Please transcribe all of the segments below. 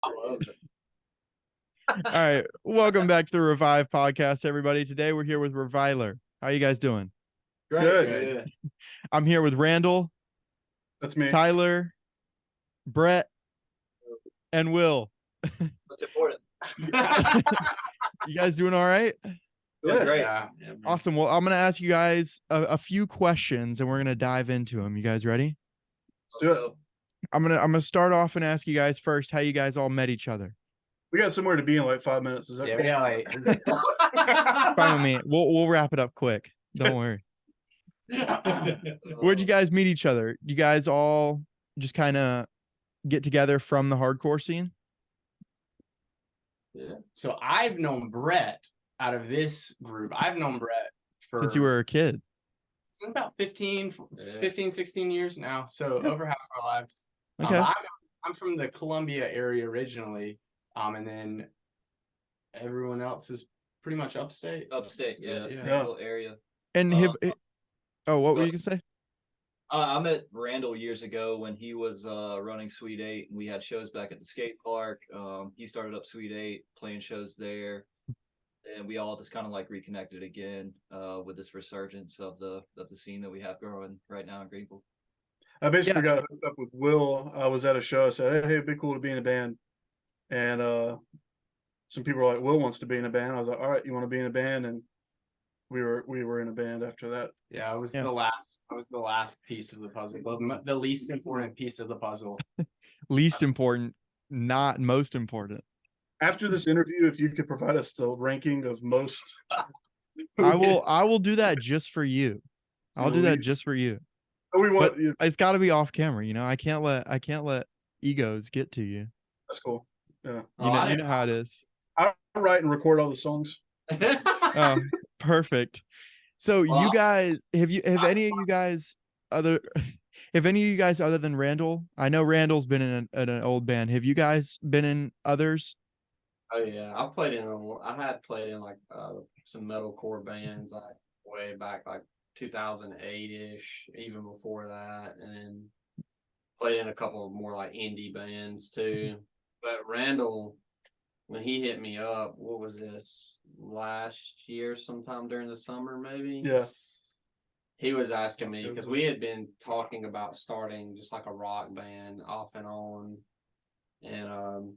love it. All right, welcome back to the Revive podcast, everybody. Today we're here with Reviler. How you guys doing? Good. I'm here with Randall. That's me. Tyler, Brett, and Will. That's important. You guys doing all right? Yeah, Great. yeah. Awesome. Well, I'm going to ask you guys a few questions and we're going to dive into them. You guys ready? Let's do it. I'm going to start off and ask you guys first how you guys all met each other. We got somewhere to be in like 5 minutes. Is that cool? Yeah, Fine with me. We'll wrap it up quick. Don't worry. Where'd you guys meet each other? You guys all just kind of get together from the hardcore scene? Yeah. So I've known Brett out of this group. I've known Brett for Since you were a kid. since about 15, 16 years now. So over half of our lives. Okay. I'm from the Columbia area originally. And then everyone else is pretty much upstate. Upstate, yeah. Yeah. Little area. And what were you gonna say? I met Randall years ago when he was running Sweet 8, and we had shows back at the skate park. He started up Sweet 8, playing shows there, and we all just kind of like reconnected again with this resurgence of the scene that we have growing right now in Greenville. I basically got hooked up with Will. I was at a show. I said, hey, it'd be cool to be in a band. And some people were like, Will wants to be in a band. I was like, all right, you want to be in a band? And we were in a band after that. Yeah, I was the last piece of the puzzle. The least important piece of the puzzle. Least important, not most important. After this interview, if you could provide us the ranking of most, I will do that just for you. I'll do that just for you. We want But it's got to be off camera, you know. I can't let egos get to you. That's cool. Yeah, You know how it is. I write and record all the songs. Oh, perfect. So you guys, have any of you guys other than Randall? I know Randall's been in an old band. Have you guys been in others? Oh yeah, I had played in like some metalcore bands like way back like 2008-ish, even before that, and then played in a couple of more like indie bands too. But Randall, when he hit me up, what was this, last year sometime during the summer maybe? Yes. He was asking me because we had been talking about starting just like a rock band off and on, and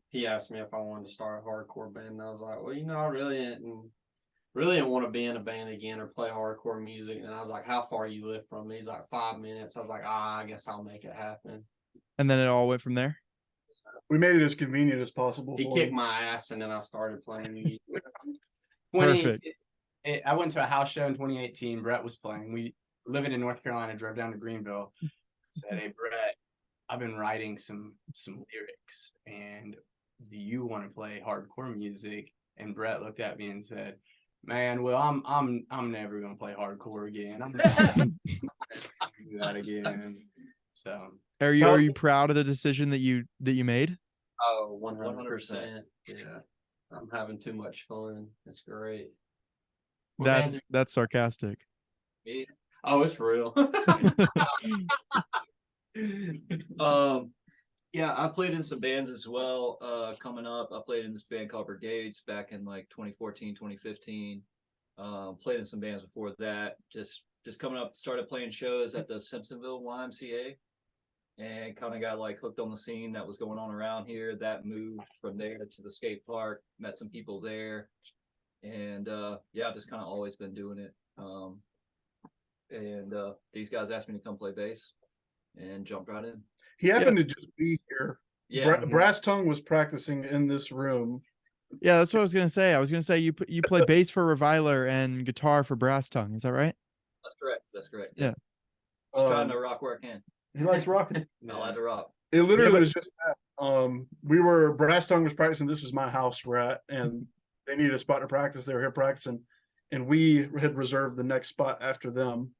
he asked me if I wanted to start a hardcore band, and I was like, well, I really didn't want to be in a band again or play hardcore music. And I was like, how far you live from me? He's like, 5 minutes. I was like, I guess I'll make it happen. And then it all went from there. We made it as convenient as possible. He kicked my ass, and then I started playing music. Perfect. I went to a house show in 2018. Brett was playing. We living in North Carolina, drove down to Greenville. Said, hey Brett, I've been writing some lyrics, and do you want to play hardcore music? And Brett looked at me and said, man, well, I'm never gonna play hardcore again. I'm not gonna do that again. So Are you proud of the decision that you made? Oh, 100%. Yeah, I'm having too much fun. It's great. That's sarcastic. Me? Oh, it's real. Yeah, I played in some bands as well. Coming up, I played in this band called Brigades back in like 2014, 2015. Played in some bands before that. Just coming up, started playing shows at the Simpsonville YMCA, and kind of got like hooked on the scene that was going on around here. That moved from there to the skate park. Met some people there, and yeah, just kind of always been doing it. And these guys asked me to come play bass, and jumped right in. He happened to just be here. Yeah, Brass Tongue was practicing in this room. Yeah, that's what I was gonna say. I was gonna say you play bass for Reviler and guitar for Brass Tongue. Is that right? That's correct. That's correct. Yeah. Just trying to rock where I can. He likes rocking. I like to rock. It literally was just that. Brass Tongue was practicing. This is my house we're at, and they needed a spot to practice. They were here practicing, and we had reserved the next spot after them.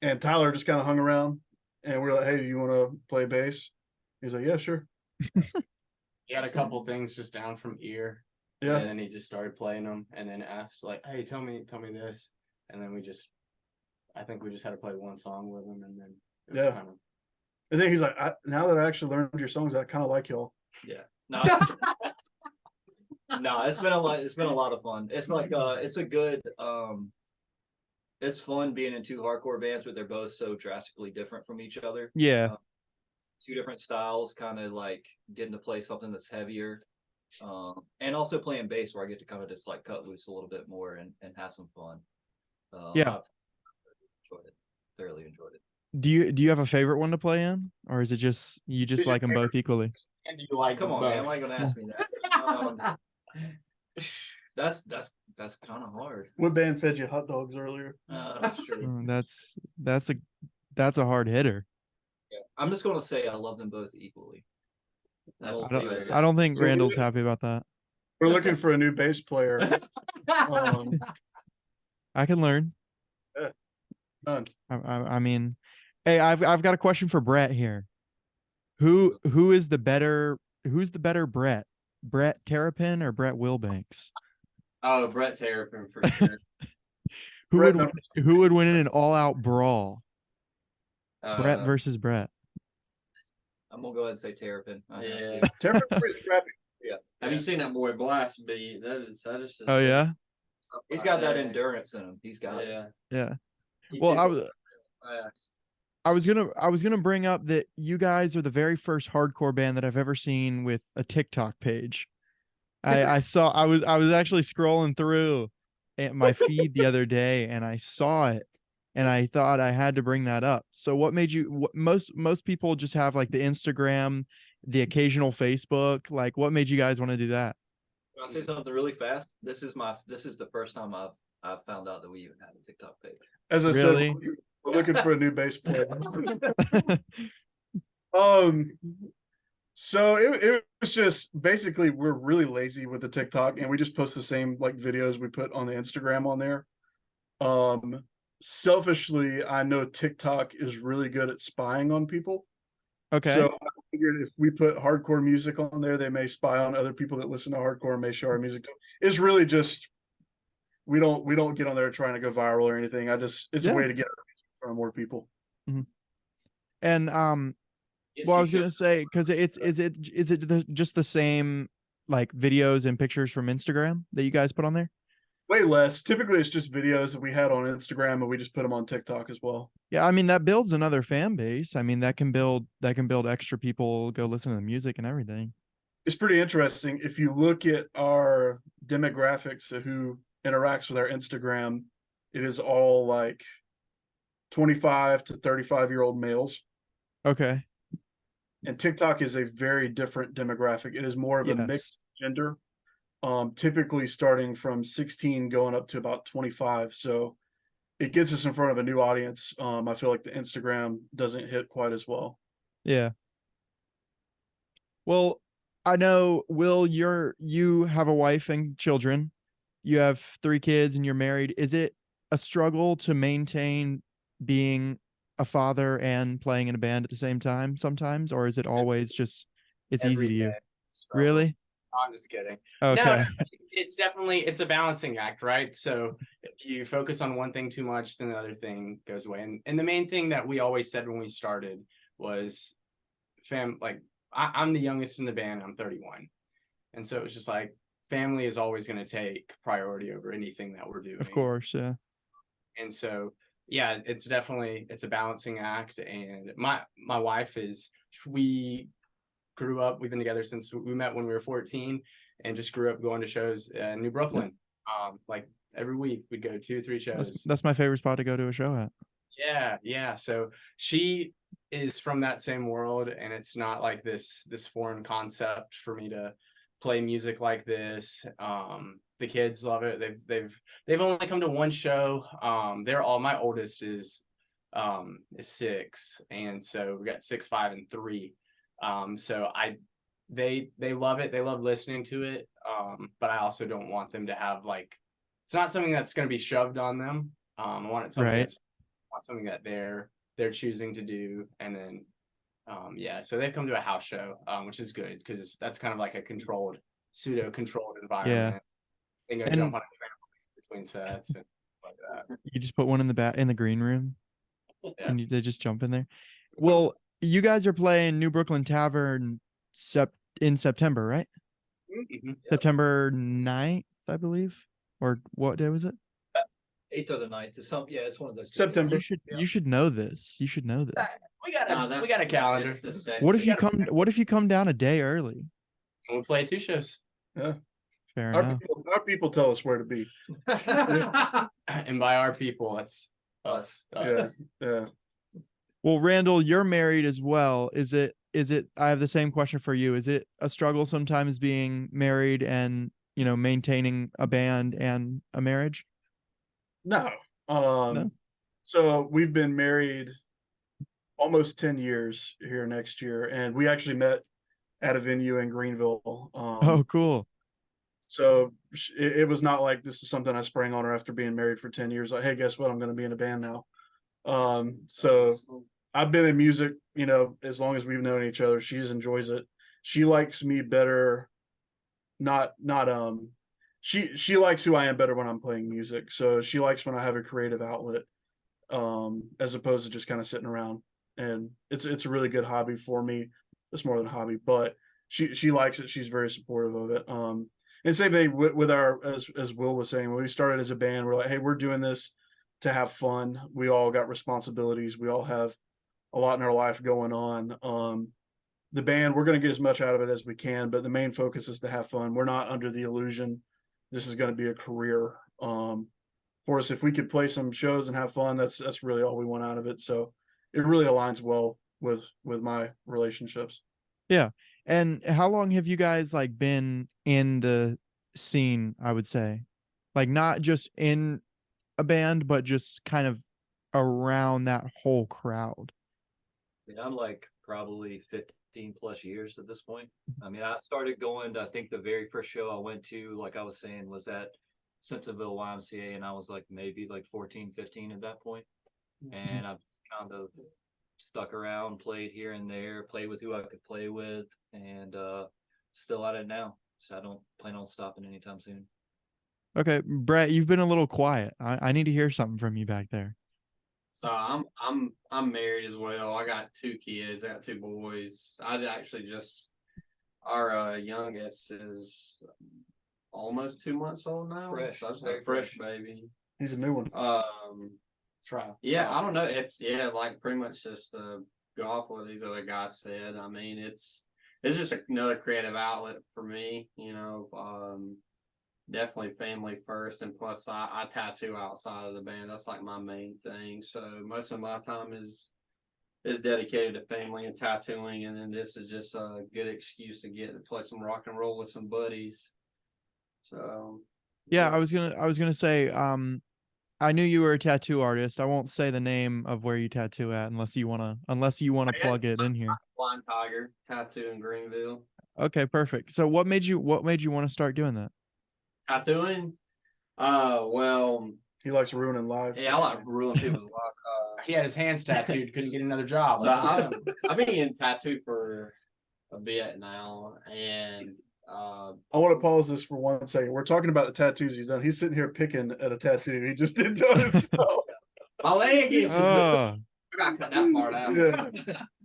And Tyler just kind of hung around, and we were like, hey, do you want to play bass? He's like, yeah, sure. he had a couple things just down from ear. Yeah. And then he just started playing them, and then asked like, hey, tell me this. And then I think we just had to play one song with him, and then it was kind of. And then he's like, now that I actually learned your songs, I kind of like y'all. Yeah. No, no, it's been a lot. It's been a lot of fun. It's like it's a good it's fun being in two hardcore bands, but they're both so drastically different from each other. Yeah. Two different styles, kind of like getting to play something that's heavier, and also playing bass, where I get to kind of just like cut loose a little bit more and have some fun. Yeah. I've enjoyed it. Thoroughly enjoyed it. Do you have a favorite one to play in, or is it just you just like them both equally? And do you like Come them on, man. both? Why are you gonna ask me that? That's kind of hard. What band fed you hot dogs earlier? That's true. That's a hard hitter. Yeah. I'm just gonna say I love them both equally. That's I I don't- fair. I don't think So Randall's we- happy about that. We're looking for a new bass player. I can learn. None. I mean, hey, I've got a question for Brett here. Who's the better Brett? Brett Terrapin or Brett Wilbanks? Oh, Brett Terrapin for sure. Brett Who would win in an all-out brawl? Brett Uh, versus Brett. I'm gonna go ahead and say Terrapin. I have Yeah. to. Terrapin's pretty scrappy. have you seen that boy Blast beat? That is. Oh yeah, He's got that endurance in him. He's got it. Yeah. yeah. He Well, did I go was fast. I was gonna bring up that you guys are the very first hardcore band that I've ever seen with a TikTok page. I saw I was actually scrolling through at my feed the other day and I saw it and I thought I had to bring that up. So what made you most people just have like the Instagram, the occasional Facebook, like what made you guys want to do that? Can I say something really fast? This is the first time I've found out that we even had a TikTok page. As I Really? said, we're looking for a new bass player. So it was just basically we're really lazy with the TikTok and we just post the same like videos we put on the Instagram on there. Selfishly, I know TikTok is really good at spying on people. Okay. So I figured if we put hardcore music on there, they may spy on other people that listen to hardcore and may show our music to them. It's really just we don't get on there trying to go viral or anything. It's Yeah. a way to get our music in front of more people. And Yes, well, I you was gonna should. say because is it just the same like videos and pictures from Instagram that you guys put on there? Way less. Typically, it's just videos that we had on Instagram, and we just put them on TikTok as well. Yeah, I mean that builds another fan base. I mean that can build extra people go listen to the music and everything. It's pretty interesting. If you look at our demographics of who interacts with our Instagram, it is all like 25 to 35-year-old males. Okay. And TikTok is a very different demographic. It is more of a Yes. mixed gender, typically starting from 16 going up to about 25. So it gets us in front of a new audience. I feel like the Instagram doesn't hit quite as well. Yeah. Well, I know, Will, you have a wife and children. You have 3 kids and you're married. Is it a struggle to maintain being a father and playing in a band at the same time sometimes, or is it always just it's easy Every to you? day. Struggle. Really? I'm just kidding. Okay. No, it's definitely it's a balancing act, right? So if you focus on one thing too much, then the other thing goes away. And the main thing that we always said when we started was I'm the youngest in the band, I'm 31. And so it was just like family is always going to take priority over anything that we're doing. Of course, yeah. And so yeah, it's a balancing act. And my wife we've been together since we met when we were 14 and just grew up going to shows in New Brooklyn. Like every week we'd go 2 or 3 shows. That's my favorite spot to go to a show at. Yeah. So she is from that same world, and it's not like this foreign concept for me to play music like this. The kids love it. They've only come to one show. My oldest is 6, and so we got 6, 5, and 3. So they love it. They love listening to it. But I also don't want them to have it's not something that's going to be shoved on them. I want something that they're choosing to do. And then, so they've come to a house show, which is good because that's kind of like a pseudo controlled environment. They go jump on a trampoline between sets and like that. You just put one in the green room, Yeah. and they just jump in there. Well, you guys are playing New Brooklyn Tavern in September, right? Mhm. September 9th, I believe. Or what day was it? 8th or the 9th. It's it's one of those days. September. You should know this. You should know this. We got No, a that's- calendar. it's the second. What if we you gotta- come what if you come down a day early? We play 2 shows. Fair Our enough. people tell us where to be. And by our people, it's us. Yeah, yeah. Well, Randall, you're married as well. Is it I have the same question for you. Is it a struggle sometimes being married and, maintaining a band and a marriage? No. No? So we've been married almost 10 years here next year, and we actually met at a venue in Greenville. Oh, cool. So it was not like this is something I sprang on her after being married for 10 years. Like, hey, guess what? I'm going to be in a band now. So I've been in music, as long as we've known each other. She just enjoys it. She likes me better. She likes who I am better when I'm playing music. So she likes when I have a creative outlet, as opposed to just kind of sitting around. And it's a really good hobby for me. It's more than a hobby, but she likes it. She's very supportive of it. And same thing with our, as Will was saying, when we started as a band, we're like, hey, we're doing this to have fun. We all got responsibilities. We all have a lot in our life going on. The band, we're going to get as much out of it as we can, but the main focus is to have fun. We're not under the illusion this is going to be a career. For us, if we could play some shows and have fun, that's really all we want out of it. So it really aligns well with my relationships. Yeah. And how long have you guys been in the scene, I would say? Like not just in a band, but just kind of around that whole crowd. I'm probably 15 plus years at this point. I mean, I started going to, I think the very first show I went to, like I was saying, was at Simpsonville YMCA, and I was maybe 14, 15 at that point. And I've kind of stuck around, played here and there, played with who I could play with, and still at it now. So I don't plan on stopping anytime soon. Okay, Brett, you've been a little quiet. I need to hear something from you back there. So I'm married as well. I got 2 kids. I got 2 boys. I actually our youngest is almost 2 months old now. Fresh. So it's a fresh baby. He's a new one. Trial. Yeah, I don't know. It's pretty much just go off what these other guys said. I mean, it's just another creative outlet for me. Definitely family first, and plus I tattoo outside of the band. That's my main thing. So most of my time is dedicated to family and tattooing, and then this is just a good excuse to get to play some rock and roll with some buddies. So yeah, I was gonna say, I knew you were a tattoo artist. I won't say the name of where you tattoo at unless you wanna plug it in here. Blind Tiger Tattoo in Greenville. Okay, perfect. So what made you want to start doing that? Tattooing? Well, He likes ruining lives. yeah, I like ruining people's lives. He had his hands tattooed, couldn't get another job. So I've been getting tattooed for a bit now, and I want to pause this for 1 second. We're talking about the tattoos he's done. He's sitting here picking at a tattoo he just did to himself. my leg is. Oh, I gotta cut that part out. Yeah.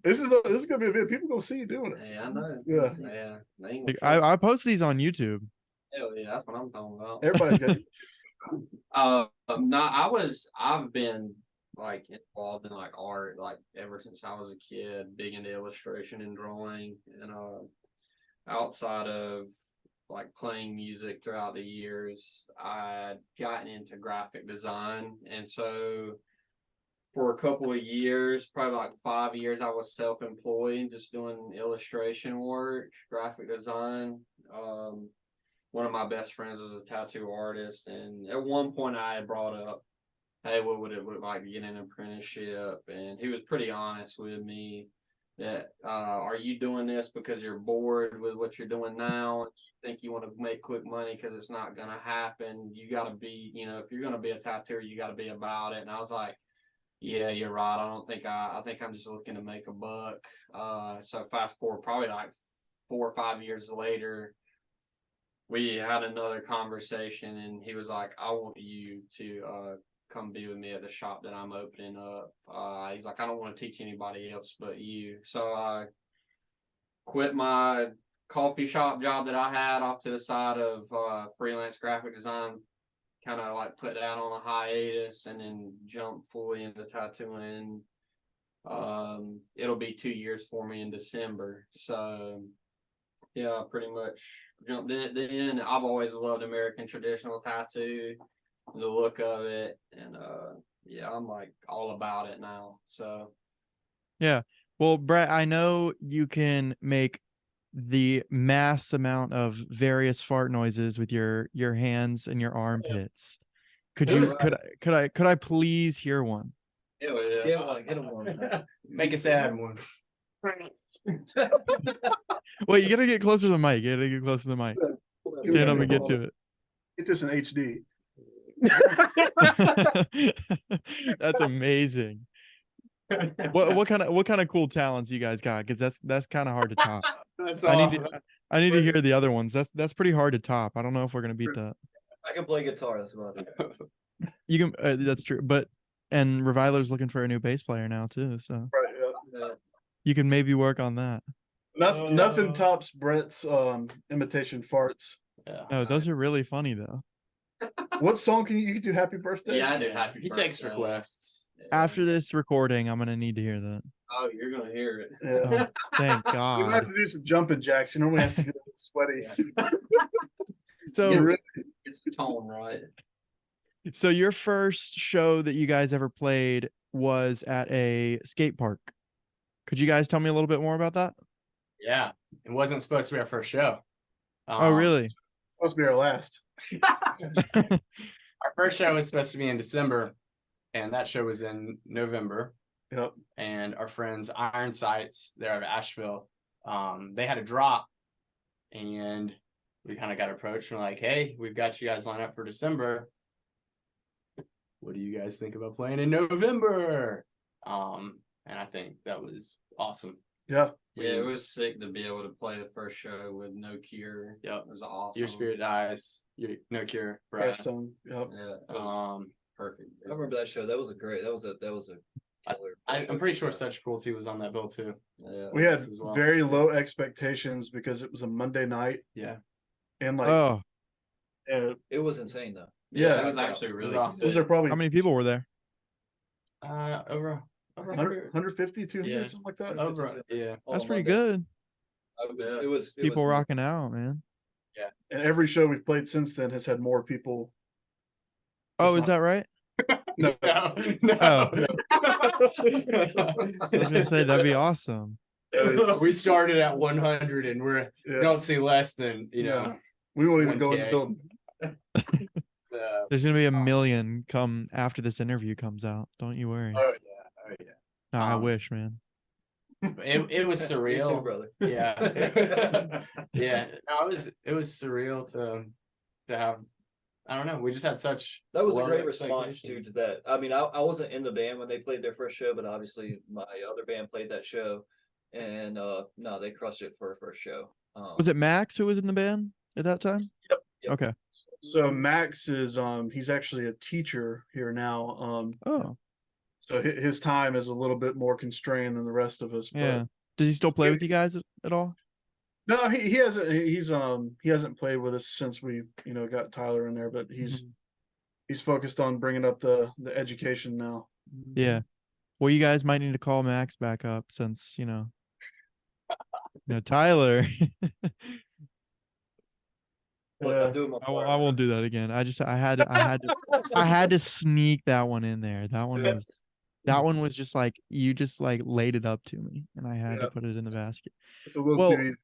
This is gonna be a bit. People gonna see you doing it. Yeah, I know. Yeah. Yeah. They ain't gonna I post these on YouTube. Hell yeah, that's what I'm talking about. Everybody's got No, I've been involved in art ever since I was a kid, big into illustration and drawing, and outside of playing music throughout the years, I'd gotten into graphic design, and so for a couple of years, probably 5 years, I was self-employed, just doing illustration work, graphic design. One of my best friends was a tattoo artist, and at one point I had brought up, hey, what would it look like to get an apprenticeship? And he was pretty honest with me that, are you doing this because you're bored with what you're doing now? And you think you want to make quick money because it's not going to happen. You got to be, if you're going to be a tattooer, you got to be about it. And I was like, yeah, you're right. I think I'm just looking to make a buck. So fast forward probably 4 or 5 years later, we had another conversation, and he was like, I want you to come be with me at the shop that I'm opening up. He's like, I don't want to teach anybody else but you. So I quit my coffee shop job that I had off to the side of freelance graphic design. Kind of like put that on a hiatus and then jump fully into tattooing. It'll be 2 years for me in December. So yeah, pretty much jumped in it then. I've always loved American traditional tattoo, the look of it, and yeah, I'm like all about it now. So Yeah. Well, Brett, I know you can make the mass amount of various fart noises with your hands and your armpits. Could you could I please hear one? yeah, Get one. Make a sad one. Well, you gotta get closer to the mic. You gotta get closer to the mic. Stand up and get to Get this in HD. it. That's amazing. What kind of cool talents you guys got? Because that's kind of hard to top. That's I all. need to hear the other ones. That's pretty hard to top. I don't know if we're gonna beat that. I can play guitar. That's about it. You can. That's true. And Reviler's looking for a new bass player now too. So Right. Yeah. you can maybe work on that. Nothing tops Brett's imitation farts. Yeah. No, those are really funny though. What song can you do? Happy birthday. Yeah, I do. Happy He takes birthday. requests. After this recording, I'm gonna need to hear that. Oh, you're gonna hear it. Yeah. Oh, thank You might God. have to do some jumping jacks. He normally has to get a bit sweaty. So Get ready. It's the tone, right? So your first show that you guys ever played was at a skate park. Could you guys tell me a little bit more about that? Yeah, it wasn't supposed to be our first show. Oh, really? Supposed to be our last. Our first show was supposed to be in December, and that show was in November. Yep. And our friends Iron Sights, they're out of Asheville, they had a drop, and we kind of got approached and we're like, hey, we've got you guys lined up for December. What do you guys think about playing in November? And I think that was awesome. Yeah. Yeah, it was sick to be able to play the first show with No Cure. Yep. It was awesome. Your Spirit Dies, your No Cure, Crash Brad. Tone. Yep. Yeah, it was Um, perfect. I remember that show. That was a killer. I'm pretty sure Such Cruelty was on that bill too. Yeah. We had as well. very low expectations because it was a Monday night Yeah. and like Oh, It was insane though. Yeah, it was actually really awesome. those are probably how many people were there? Over 100, 150, 200, Yeah. something like that. over yeah. That's pretty good. It was People rocking out, man. And every show we've played since then has had more people. Oh, is that right? No. No. Oh. I was gonna say that'd be awesome. We started at 100 and we're Yeah. don't see less than We won't even go in the 1K. building. There's gonna be a million come after this interview comes out. Don't you worry. Oh yeah. No, I um, wish, man. It was Me surreal. too, brother. Yeah. Yeah. No, it was surreal to have. I don't know. We just had such. That was a low great response expectations. to that. I mean, I wasn't in the band when they played their first show, but obviously my other band played that show, and no, they crushed it for a first show. Was it Max who was in the band at that time? Yep. Okay. So Max is he's actually a teacher here now. Oh, So his time is a little bit more constrained than the rest of us. yeah. Does he still play with you guys at all? No, he hasn't. He hasn't played with us since we got Tyler in there. But he's focused on bringing up the education now. Yeah. Well, you guys might need to call Max back up since Tyler. Look, Yeah. I'm doing my I part. won't do that again. I had to sneak that one in there. That one was just like you just like laid it up to me, and I had to Yeah. put it in the basket. It's a little Well, too easy.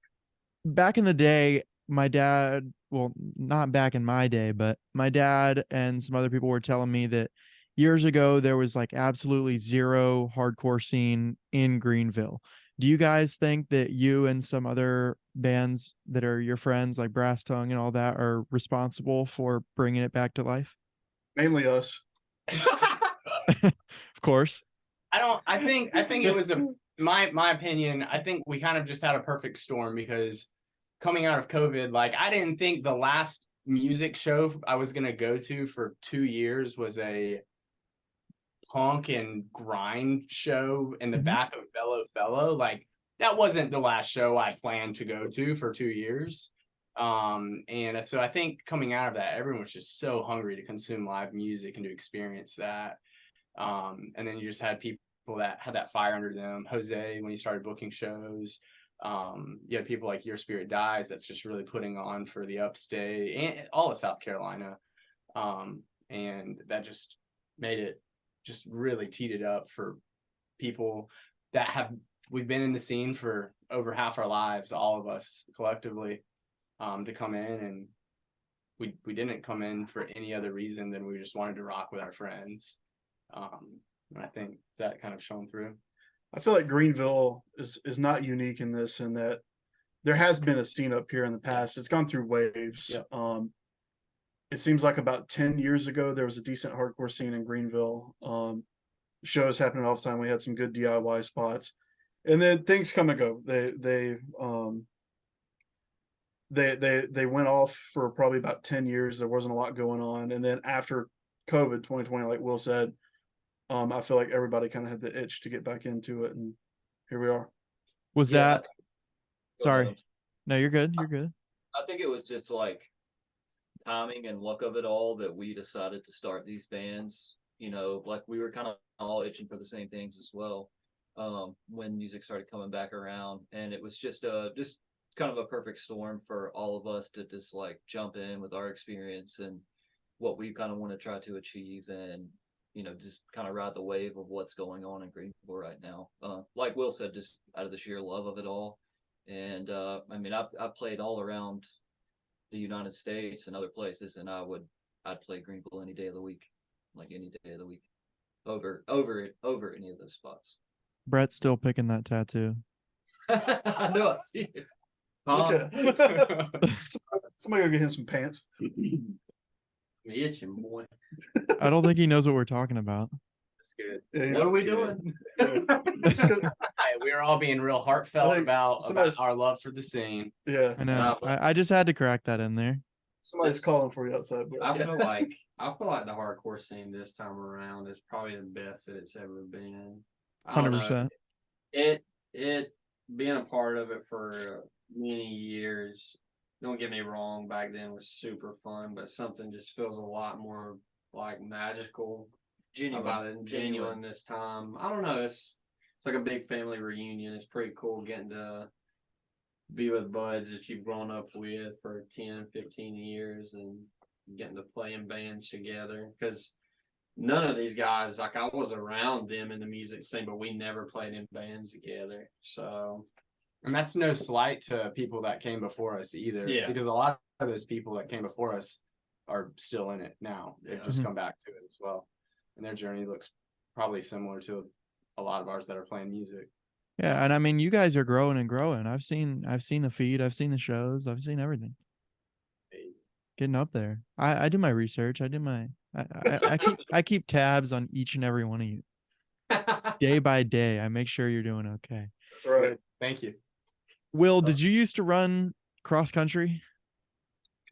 Back in the day, my dad, well, not back in my day, but my dad and some other people were telling me that years ago there was like absolutely zero hardcore scene in Greenville. Do you guys think that you and some other bands that are your friends, like Brass Tongue and all that, are responsible for bringing it back to life? Mainly us. Of course. I think it was my opinion. I think we kind of just had a perfect storm because coming out of COVID, like I didn't think the last music show I was gonna go to for 2 years was a punk and grind show in the back of Bello Fellow. Like that wasn't the last show I planned to go to for 2 years. And so I think coming out of that, everyone was just so hungry to consume live music and to experience that. And then you just had people that had that fire under them. Jose, when he started booking shows, you had people like Your Spirit Dies that's just really putting on for the upstate and all of South Carolina. And that just made it just really teed it up for people that we've been in the scene for over half our lives, all of us collectively, to come in. And we didn't come in for any other reason than we just wanted to rock with our friends. And I think that kind of shone through. I feel like Greenville is not unique in this, in that there has been a scene up here in the past. It's gone through waves. Yep. It seems like about 10 years ago, there was a decent hardcore scene in Greenville. Shows happening all the time. We had some good DIY spots, and then things come and go. They went off for probably about 10 years. There wasn't a lot going on. And then after COVID 2020, like Will said, I feel like everybody kind of had the itch to get back into it, and here we are. Was Yeah, that? Go Sorry. ahead. No, you're good. You're good. I think it was just like timing and luck of it all that we decided to start these bands. You know, like we were kind of all itching for the same things as well. When music started coming back around, and it was just kind of a perfect storm for all of us to just like jump in with our experience and what we kind of want to try to achieve, and you know, just kind of ride the wave of what's going on in Greenville right now. Like Will said, just out of the sheer love of it all. And I mean, I've played all around the United States and other places, and I'd play Greenville any day of the week, like any day of the week, over any of those spots. Brett's still picking that tattoo. I know, I see it. Okay. Somebody go get him some pants. I'm itching, boy. I don't think he knows what we're talking about. That's good. Yeah, What are we Good. doing? We were all being real heartfelt I think about somebody's- our love for the scene. Yeah, I know. I just had to crack that in there. somebody's calling for you outside. Bro. I feel like the hardcore scene this time around is probably the best that it's ever been. I don't know. 100%. It being a part of it for many years. Don't get me wrong, back then was super fun, but something just feels a lot more like magical about it and genuine this time. I don't know. It's like a big family reunion. It's pretty cool getting to be with buds that you've grown up with for 10, 15 years and getting to play in bands together. Because none of these guys, like I was around them in the music scene, but we never played in bands together. So, And that's no slight to people that came before us either. Yeah. Because a lot of those people that came before us are still in it now. They've just come back to it as well. And their journey looks probably similar to a lot of ours that are playing music. Yeah, and I mean, you guys are growing and growing. I've seen the feed, I've seen the shows, I've seen everything. Getting up there. I do my research. I keep tabs on each and every one of you. Day by day, I make sure you're doing okay. That's right. Thank you. Will, did you used to run cross country?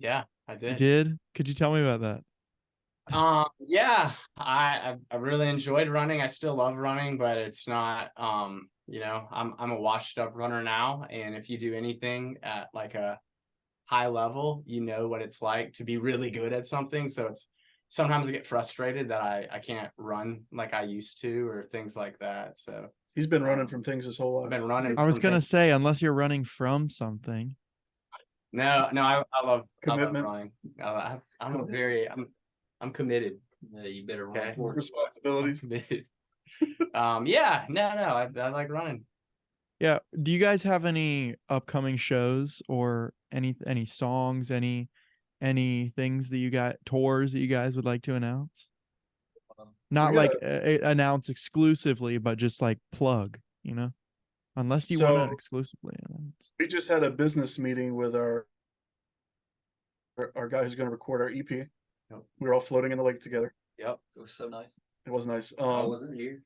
Yeah, I You did. did? Could you tell me about that? Yeah, I really enjoyed running. I still love running, but it's not, you know, I'm a washed up runner now. And if you do anything at like a high level, you know what it's like to be really good at something. So it's sometimes I get frustrated that I can't run like I used to or things like that. So He's been running from things his whole I've life. been running. I was from gonna things- say, unless you're running from something. No, I love Commitment. running. I'm committed. Yeah, you better run Okay. for it. I'm Responsibilities. committed. Yeah, no, I like running. Yeah. Do you guys have any upcoming shows or any songs, any things that you got, tours that you guys would like to announce? Not We like announce exclusively, but just like plug, you know, unless you want So- to exclusively announce. We just had a business meeting with our guy who's going to record our EP. Yep. We were all floating in the lake together. Yep. It was so nice. It was nice. I wasn't here.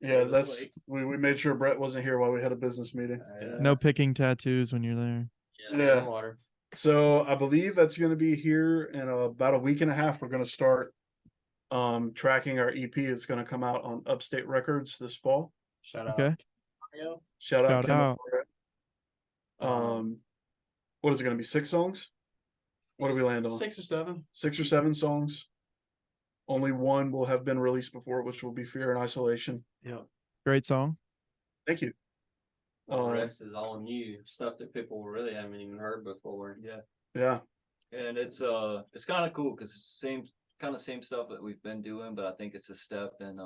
Yeah, that's we made sure Brett wasn't here while we had a business meeting. No picking tattoos when you're there. Yeah. Water. So I believe that's going to be here in about a week and a half. We're going to start tracking our EP. It's going to come out on Upstate Records this fall. Shout out. Okay. Shout out Shout Kim out. O'Hara. What is it going to be? 6 songs? What do we land on? 6 or 7. 6 or 7 songs. Only one will have been released before, which will be Fear and Isolation. Yeah. Great song. Thank you. The rest is all new stuff that people really haven't even heard before. Yeah. Yeah. And it's kind of cool because it's same stuff that we've been doing, but I think it's a step in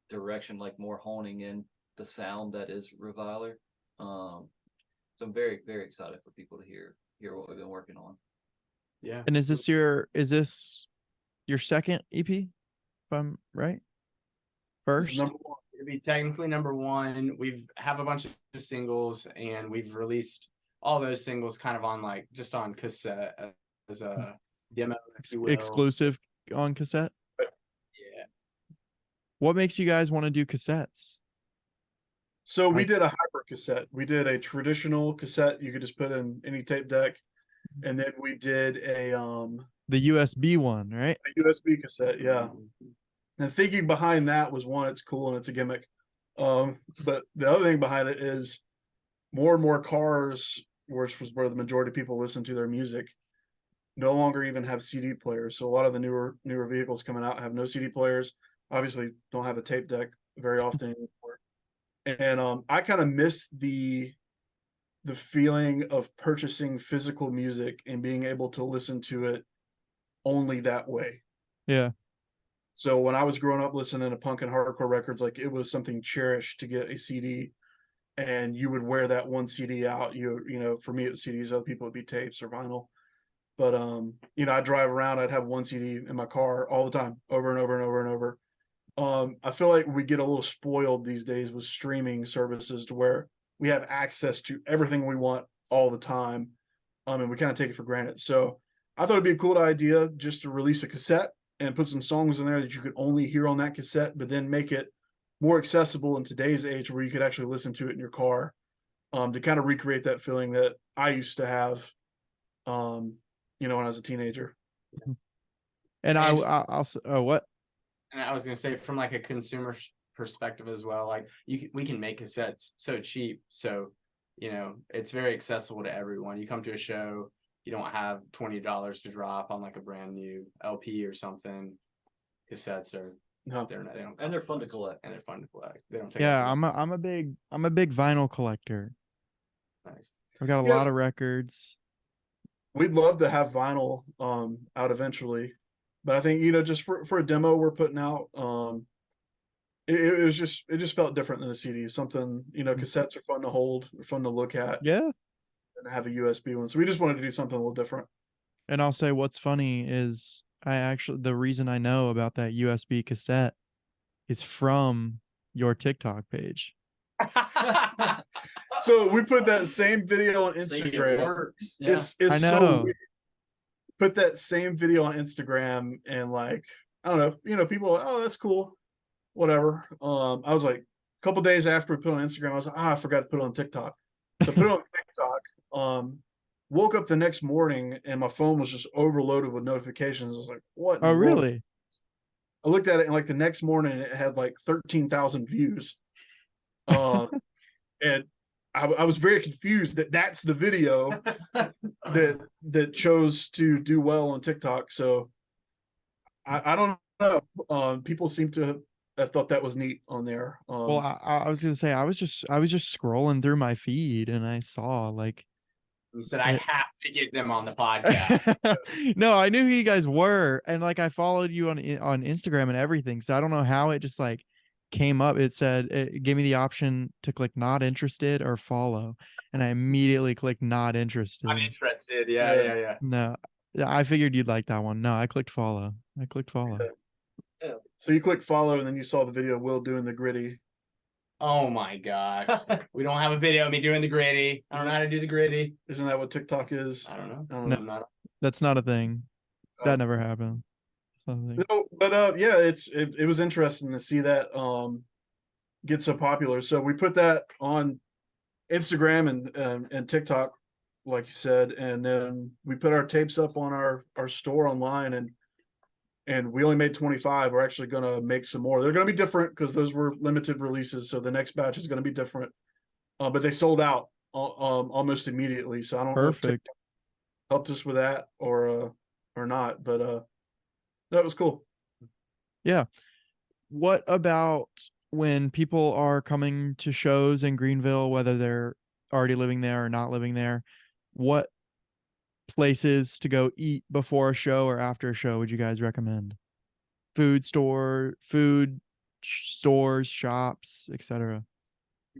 direction, like more honing in the sound that is Reviler. So I'm very, very excited for people to hear what we've been working on. Yeah. And is this your second EP? If I'm right? First? Number 1. It'd be technically number 1. We've have a bunch of singles, and we've released all those singles kind of on just on cassette as a demo, if you will. Exclusive on cassette? Yeah. What makes you guys want to do cassettes? So we did a hybrid cassette. We did a traditional cassette you could just put in any tape deck, and then we did a The USB one, right? USB cassette. Yeah. And thinking behind that was, one, it's cool and it's a gimmick. But the other thing behind it is more and more cars, which was where the majority of people listen to their music, no longer even have CD players. So a lot of the newer vehicles coming out have no CD players. Obviously, don't have a tape deck very often anymore. And I kind of miss the feeling of purchasing physical music and being able to listen to it only that way. Yeah. So when I was growing up listening to punk and hardcore records, like, it was something cherished to get a CD, and you would wear that one CD out. You know, for me it was CDs, other people would be tapes or vinyl. But I'd drive around, I'd have one CD in my car all the time, over and over and over and over. I feel like we get a little spoiled these days with streaming services, to where we have access to everything we want all the time. And we kind of take it for granted. So I thought it'd be a cool idea just to release a cassette and put some songs in there that you could only hear on that cassette, but then make it more accessible in today's age, where you could actually listen to it in your car, to kind of recreate that feeling that I used to have, when I was a teenager. And And- I'll what? And I was gonna say, from like a consumer perspective as well, like we can make cassettes so cheap, so it's very accessible to everyone. You come to a show, you don't have $20 to drop on like a brand new LP or something. Cassettes are No. they don't And they're fun to collect. and they're fun to collect. They don't take Yeah, up I'm a big vinyl collector. nice. I've got a Yeah. lot of records. We'd love to have vinyl out eventually, but I think, just for a demo we're putting out, it just felt different than a CD. Something, cassettes are fun to hold, they're fun to look at, Yeah. and have a USB one. So we just wanted to do something a little different. And I'll say what's funny is the reason I know about that USB cassette is from your TikTok page. So we put that same video on See, it Instagram. works. Yeah. It's I so know. weird. Put that same video on Instagram, and like, I don't know, people are like, oh, that's cool, whatever. I was like, a couple days after we put it on Instagram, I was like, I forgot to put it on TikTok. So I put it on TikTok. Woke up the next morning and my phone was just overloaded with notifications. I was like, what in Oh, the world? really? I looked at it, and like the next morning it had like 13,000 views. And I was very confused that that's the video that chose to do well on TikTok. So I don't know. People seem to have thought that was neat on there. Well, I was gonna say I was just scrolling through my feed and I saw like You said I have to get them on the podcast. no, I knew who you guys were, and like I followed you on Instagram and everything. So I don't know how it just like came up. It said it gave me the option to click not interested or follow, and I immediately clicked not interested. I'm interested. Yeah. No, I figured you'd like that one. No, I clicked follow. So you click follow, and then you saw the video of Will doing the gritty. Oh my god. We don't have a video of me doing the gritty. I don't know how to do the gritty. Isn't that what TikTok is? I don't know. I don't No. know. I'm not. That's not a thing. Oh. That never happened. It's not a thing. No, but yeah, it was interesting to see that get so popular. So we put that on Instagram and TikTok, like you said, and then we put our tapes up on our store online, and and we only made 25. We're actually going to make some more. They're going to be different because those were limited releases. So the next batch is going to be different. But they sold out almost immediately. So I don't know if Perfect. TikTok helped us with that or not, but that was cool. Yeah. What about when people are coming to shows in Greenville, whether they're already living there or not living there? What places to go eat before a show or after a show would you guys recommend? Food stores, shops, etc.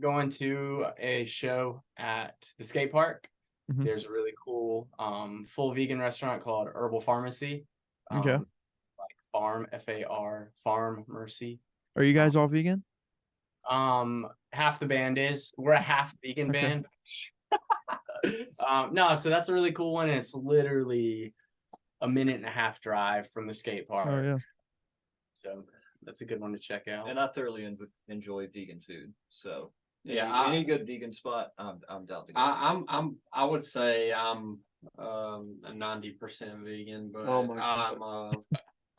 Going to a show at the skate park. Mhm. There's a really cool full vegan restaurant called Herbal Pharmacy. Okay. Like Farm FAR Farm Mercy. Are you guys all vegan? Half the band is. We're a half vegan Okay. band. No, so that's a really cool one, and it's literally a 1.5-minute drive from the skate park. Oh yeah. So that's a good one to check out. And I thoroughly enjoy vegan food. So Yeah, any good vegan spot, I'm down to go. I would say I'm a 90% vegan, but Oh my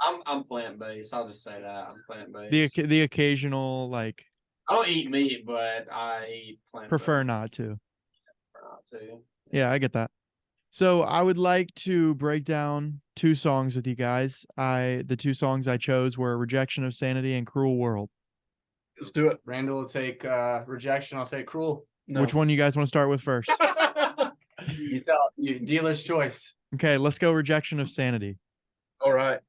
I'm plant based. I'll just say that I'm plant based. The occasional like I don't eat meat, but I eat plant. prefer not to. to. Yeah, I get that. So I would like to break down 2 songs with you guys. The 2 songs I chose were Rejection of Sanity and Cruel World. Let's do it. Randall will take Rejection. I'll take Cruel. No. Which one you guys want to start with first? You dealer's choice. Okay, let's go Rejection of Sanity. All right.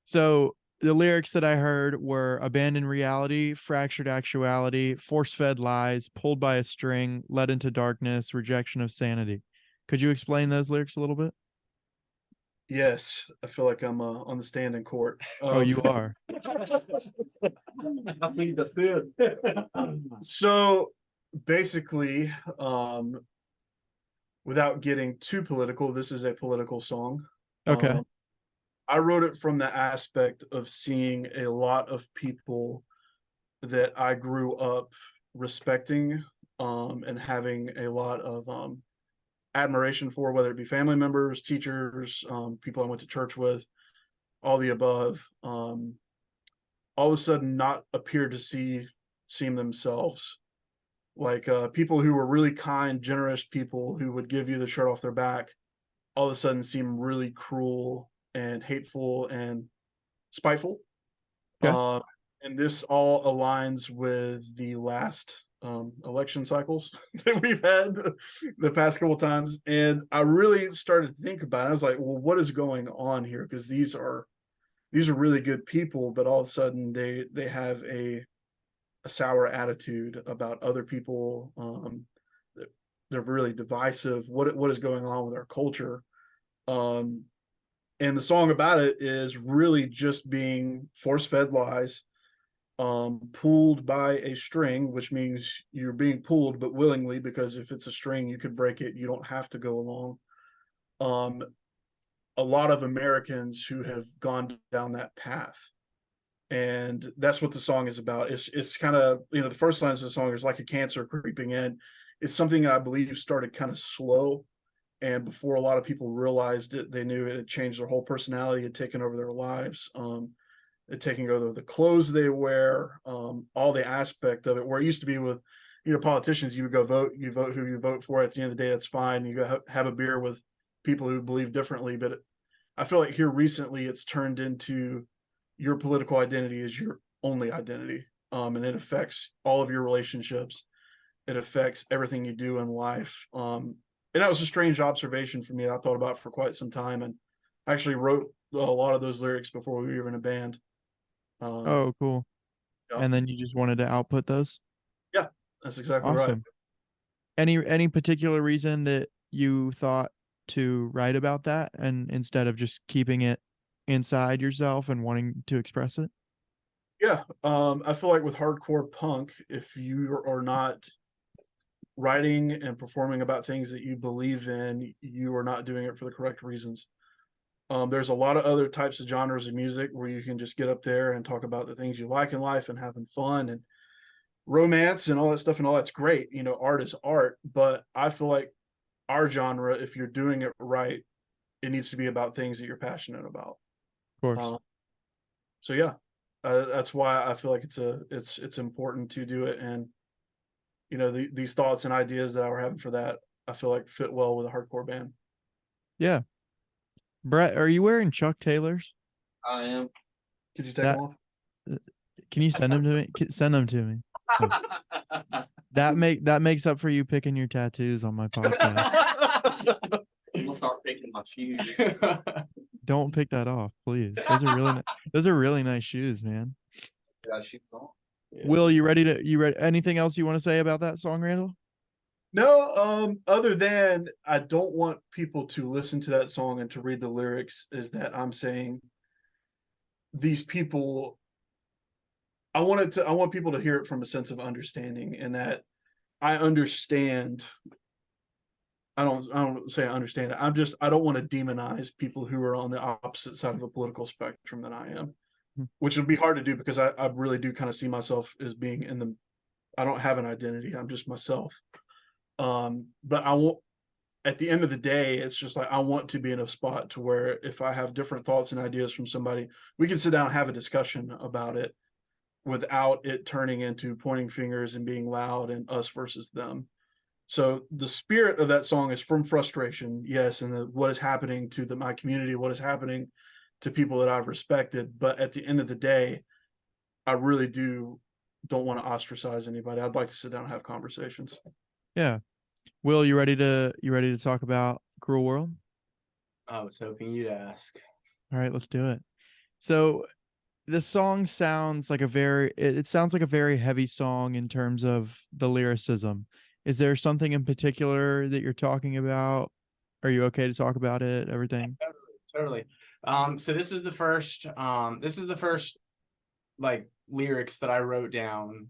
So the lyrics that I heard were abandoned reality, fractured actuality, force-fed lies, pulled by a string, led into darkness, rejection of sanity. Could you explain those lyrics a little bit? Yes, I feel like I'm on the stand in court. Oh, you are. I need the food. So basically, without getting too political, this is a political song. Okay. I wrote it from the aspect of seeing a lot of people that I grew up respecting and having a lot of admiration for, whether it be family members, teachers, people I went to church with, all the above, all of a sudden not appear to seem themselves. Like people who were really kind, generous people who would give you the shirt off their back, all of a sudden seem really cruel and hateful and spiteful. Yeah. And this all aligns with the last election cycles that we've had the past couple of times. And I really started to think about it. I was like, well, what is going on here? Because these are really good people, but all of a sudden they have a sour attitude about other people. They're really divisive. What is going on with our culture? And the song about it is really just being force-fed lies, pulled by a string, which means you're being pulled, but willingly, because if it's a string, you could break it. You don't have to go along. A lot of Americans who have gone down that path. And that's what the song is about. It's kind of, the first lines of the song is like a cancer creeping in. It's something I believe started kind of slow. And before a lot of people realized it, they knew it had changed their whole personality, had taken over their lives, it taking over the clothes they wear, all the aspect of it. Where it used to be with, politicians, you would go vote, you vote who you vote for. At the end of the day, that's fine. You go have a beer with people who believe differently. But I feel like here recently, it's turned into your political identity is your only identity, and it affects all of your relationships. It affects everything you do in life. And that was a strange observation for me. I thought about for quite some time, and I actually wrote a lot of those lyrics before we were in a band. Oh, cool. Yeah. And then you just wanted to output those? Yeah, that's exactly right. Awesome. Any particular reason that you thought to write about that, and instead of just keeping it inside yourself and wanting to express it? Yeah, I feel like with hardcore punk, if you are not writing and performing about things that you believe in, you are not doing it for the correct reasons. There's a lot of other types of genres of music where you can just get up there and talk about the things you like in life and having fun and romance and all that stuff, and all that's great. Art is art, but I feel like our genre, if you're doing it right, it needs to be about things that you're passionate about. Of course. so yeah, that's why I feel like it's important to do it. And you know, these thoughts and ideas that I were having for that, I feel like fit well with a hardcore band. Yeah. Brett, are you wearing Chuck Taylors? I am. Could you take That them off? Can you send them to me? Send them to me. Oh, that makes up for you picking your tattoos on my podcast. I'm gonna start picking my shoes. Don't pick that off, please. Those are really nice shoes, man. Got shoes on. Yeah. Will, you ready? Anything else you want to say about that song, Randall? No, other than I don't want people to listen to that song and to read the lyrics, is that I'm saying these people, I want people to hear it from a sense of understanding, and that I understand. I don't say I understand it. I don't want to demonize people who are on the opposite side of a political spectrum than I am, which would be hard to do because I really do kind of see myself as being in the, I don't have an identity. I'm just myself. But I won't, at the end of the day, it's just like, I want to be in a spot to where if I have different thoughts and ideas from somebody, we can sit down and have a discussion about it without it turning into pointing fingers and being loud and us versus them. So the spirit of that song is from frustration, yes, and what is happening to my community, what is happening to people that I've respected. But at the end of the day, I really don't want to ostracize anybody. I'd like to sit down and have conversations. Yeah. Will, you ready to talk about Cruel World? I was hoping you'd ask. All right, let's do it. So the song sounds like it sounds like a very heavy song in terms of the lyricism. Is there something in particular that you're talking about? Are you okay to talk about it? Everything? Yeah, totally. So this is the first like lyrics that I wrote down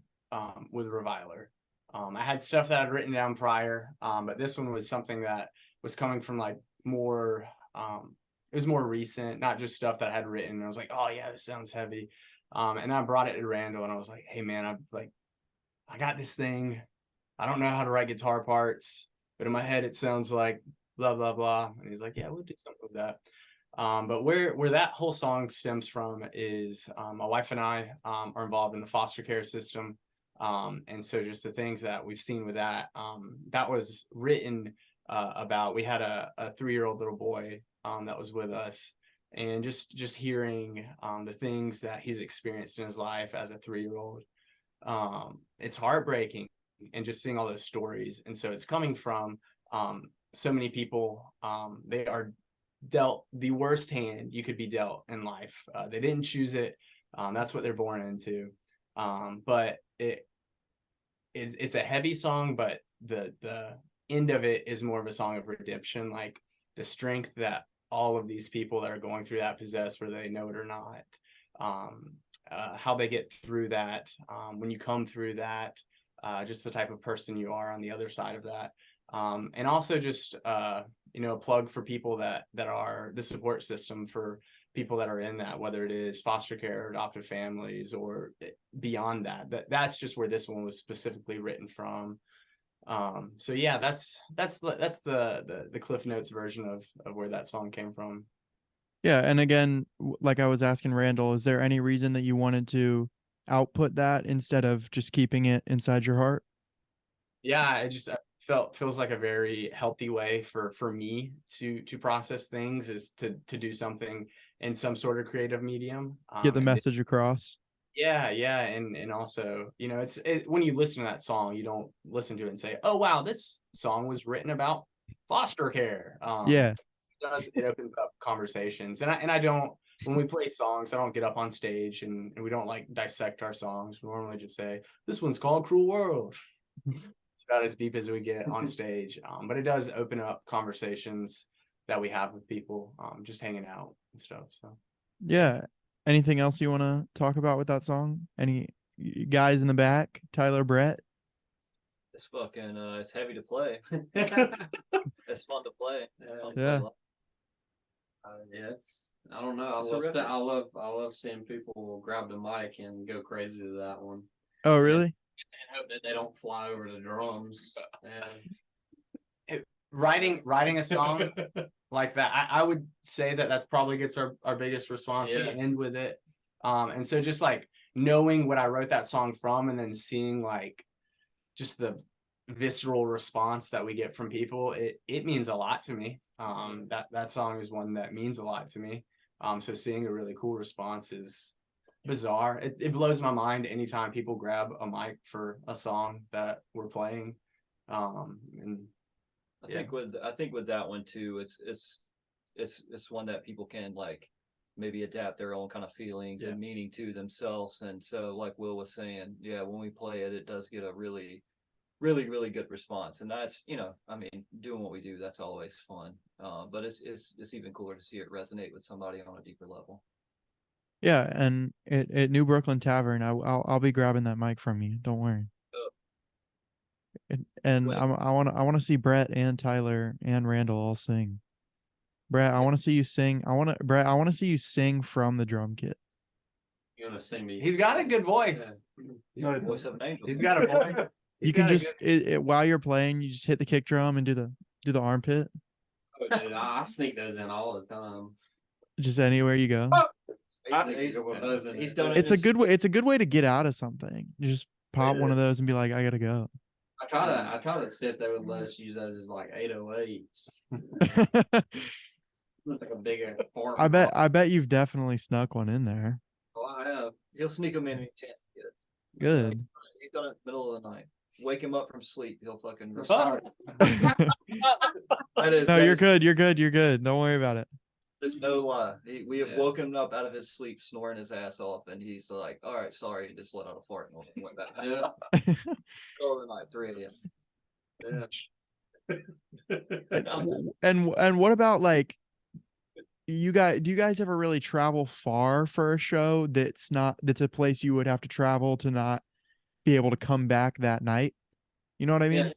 with Reviler. I had stuff that I'd written down prior, but this one was something that was coming from like more it was more recent, not just stuff that I had written. And I was like, oh yeah, this sounds heavy. And then I brought it to Randall and I was like, hey man, I got this thing. I don't know how to write guitar parts, but in my head it sounds like blah blah blah. And he's like, yeah, we'll do something with that. But where that whole song stems from is my wife and I are involved in the foster care system. And so just the things that we've seen with that, that was written about, we had a 3-year-old little boy that was with us, and just hearing the things that he's experienced in his life as a 3-year-old, it's heartbreaking, and just seeing all those stories. And so it's coming from so many people, they are dealt the worst hand you could be dealt in life. They didn't choose it. That's what they're born into. But it's a heavy song, but the end of it is more of a song of redemption, like the strength that all of these people that are going through that possess, whether they know it or not, how they get through that, when you come through that, just the type of person you are on the other side of that. And also just a plug for people that are the support system for people that are in that, whether it is foster care or adoptive families or beyond that's just where this one was specifically written from. So yeah, that's the Cliff Notes version of where that song came from. Yeah, and again, like I was asking Randall, is there any reason that you wanted to output that instead of just keeping it inside your heart? Yeah, I feels like a very healthy way for me to process things, is to do something in some sort of creative medium. Get the message across. Yeah, and also, when you listen to that song, you don't listen to it and say, oh wow, this song was written about foster care. Yeah. It opens up conversations, and I don't, when we play songs, I don't get up on stage and we don't like dissect our songs. We normally just say, this one's called Cruel World. It's about as deep as we get on stage, but it does open up conversations that we have with people, just hanging out and stuff. So yeah. Anything else you want to talk about with that song? Any guys in the back? Tyler, Brett? It's fucking it's heavy to play. It's fun to play. Yeah. Yeah, I don't know. I love seeing people grab the mic and go crazy to that one. Oh, really? And hope that they don't fly over the drums. Writing a song like that, I would say that that's probably gets our biggest response. Yeah. We end with it. And so just like knowing what I wrote that song from, and then seeing like just the visceral response that we get from people, it means a lot to me. That song is one that means a lot to me. So seeing a really cool response is bizarre. It blows my mind anytime people grab a mic for a song that we're playing. And I think with that one too, it's one that people can like maybe adapt their own kind of feelings and meaning to themselves. And so like Will was saying, yeah, when we play it, it does get a really, really, really good response. And that's, I mean, doing what we do, that's always fun. But it's even cooler to see it resonate with somebody on a deeper level. Yeah, and at New Brooklyn Tavern, I'll be grabbing that mic from you. Don't worry. And Wait. I want to see Brett and Tyler and Randall all sing. Brett, I want to see you sing. Brett, I want to see you sing from the drum kit. You want to sing me? he's got a good voice. No, Voice of an angel. He's got a voice. You can just while you're playing, you just hit the kick drum and do the armpit. Oh, dude, I sneak those in all the time. Just anywhere you go. He's done it. It's a good way. It's a good way to get out of something. You just pop one of those and be like, I gotta go. I try to sit there with let us use those as like 808s. Like a bigger form. I bet you've definitely snuck one in there. Oh, I have. He'll sneak him in any chance to get it. Good. He's done it in the middle of the night. Wake him up from sleep. He'll fucking. That is, No, that you're is- good. You're good. You're good. Don't worry about it. There's no lie. We have Yeah. woken him up out of his sleep, snoring his ass off, and he's like, "All right, sorry," he just let out a fart and went back. Yeah. Middle of the night, 3 a.m. And what about like you guys? Do you guys ever really travel far for a show that's a place you would have to travel to not be able to come back that night? You know what I mean?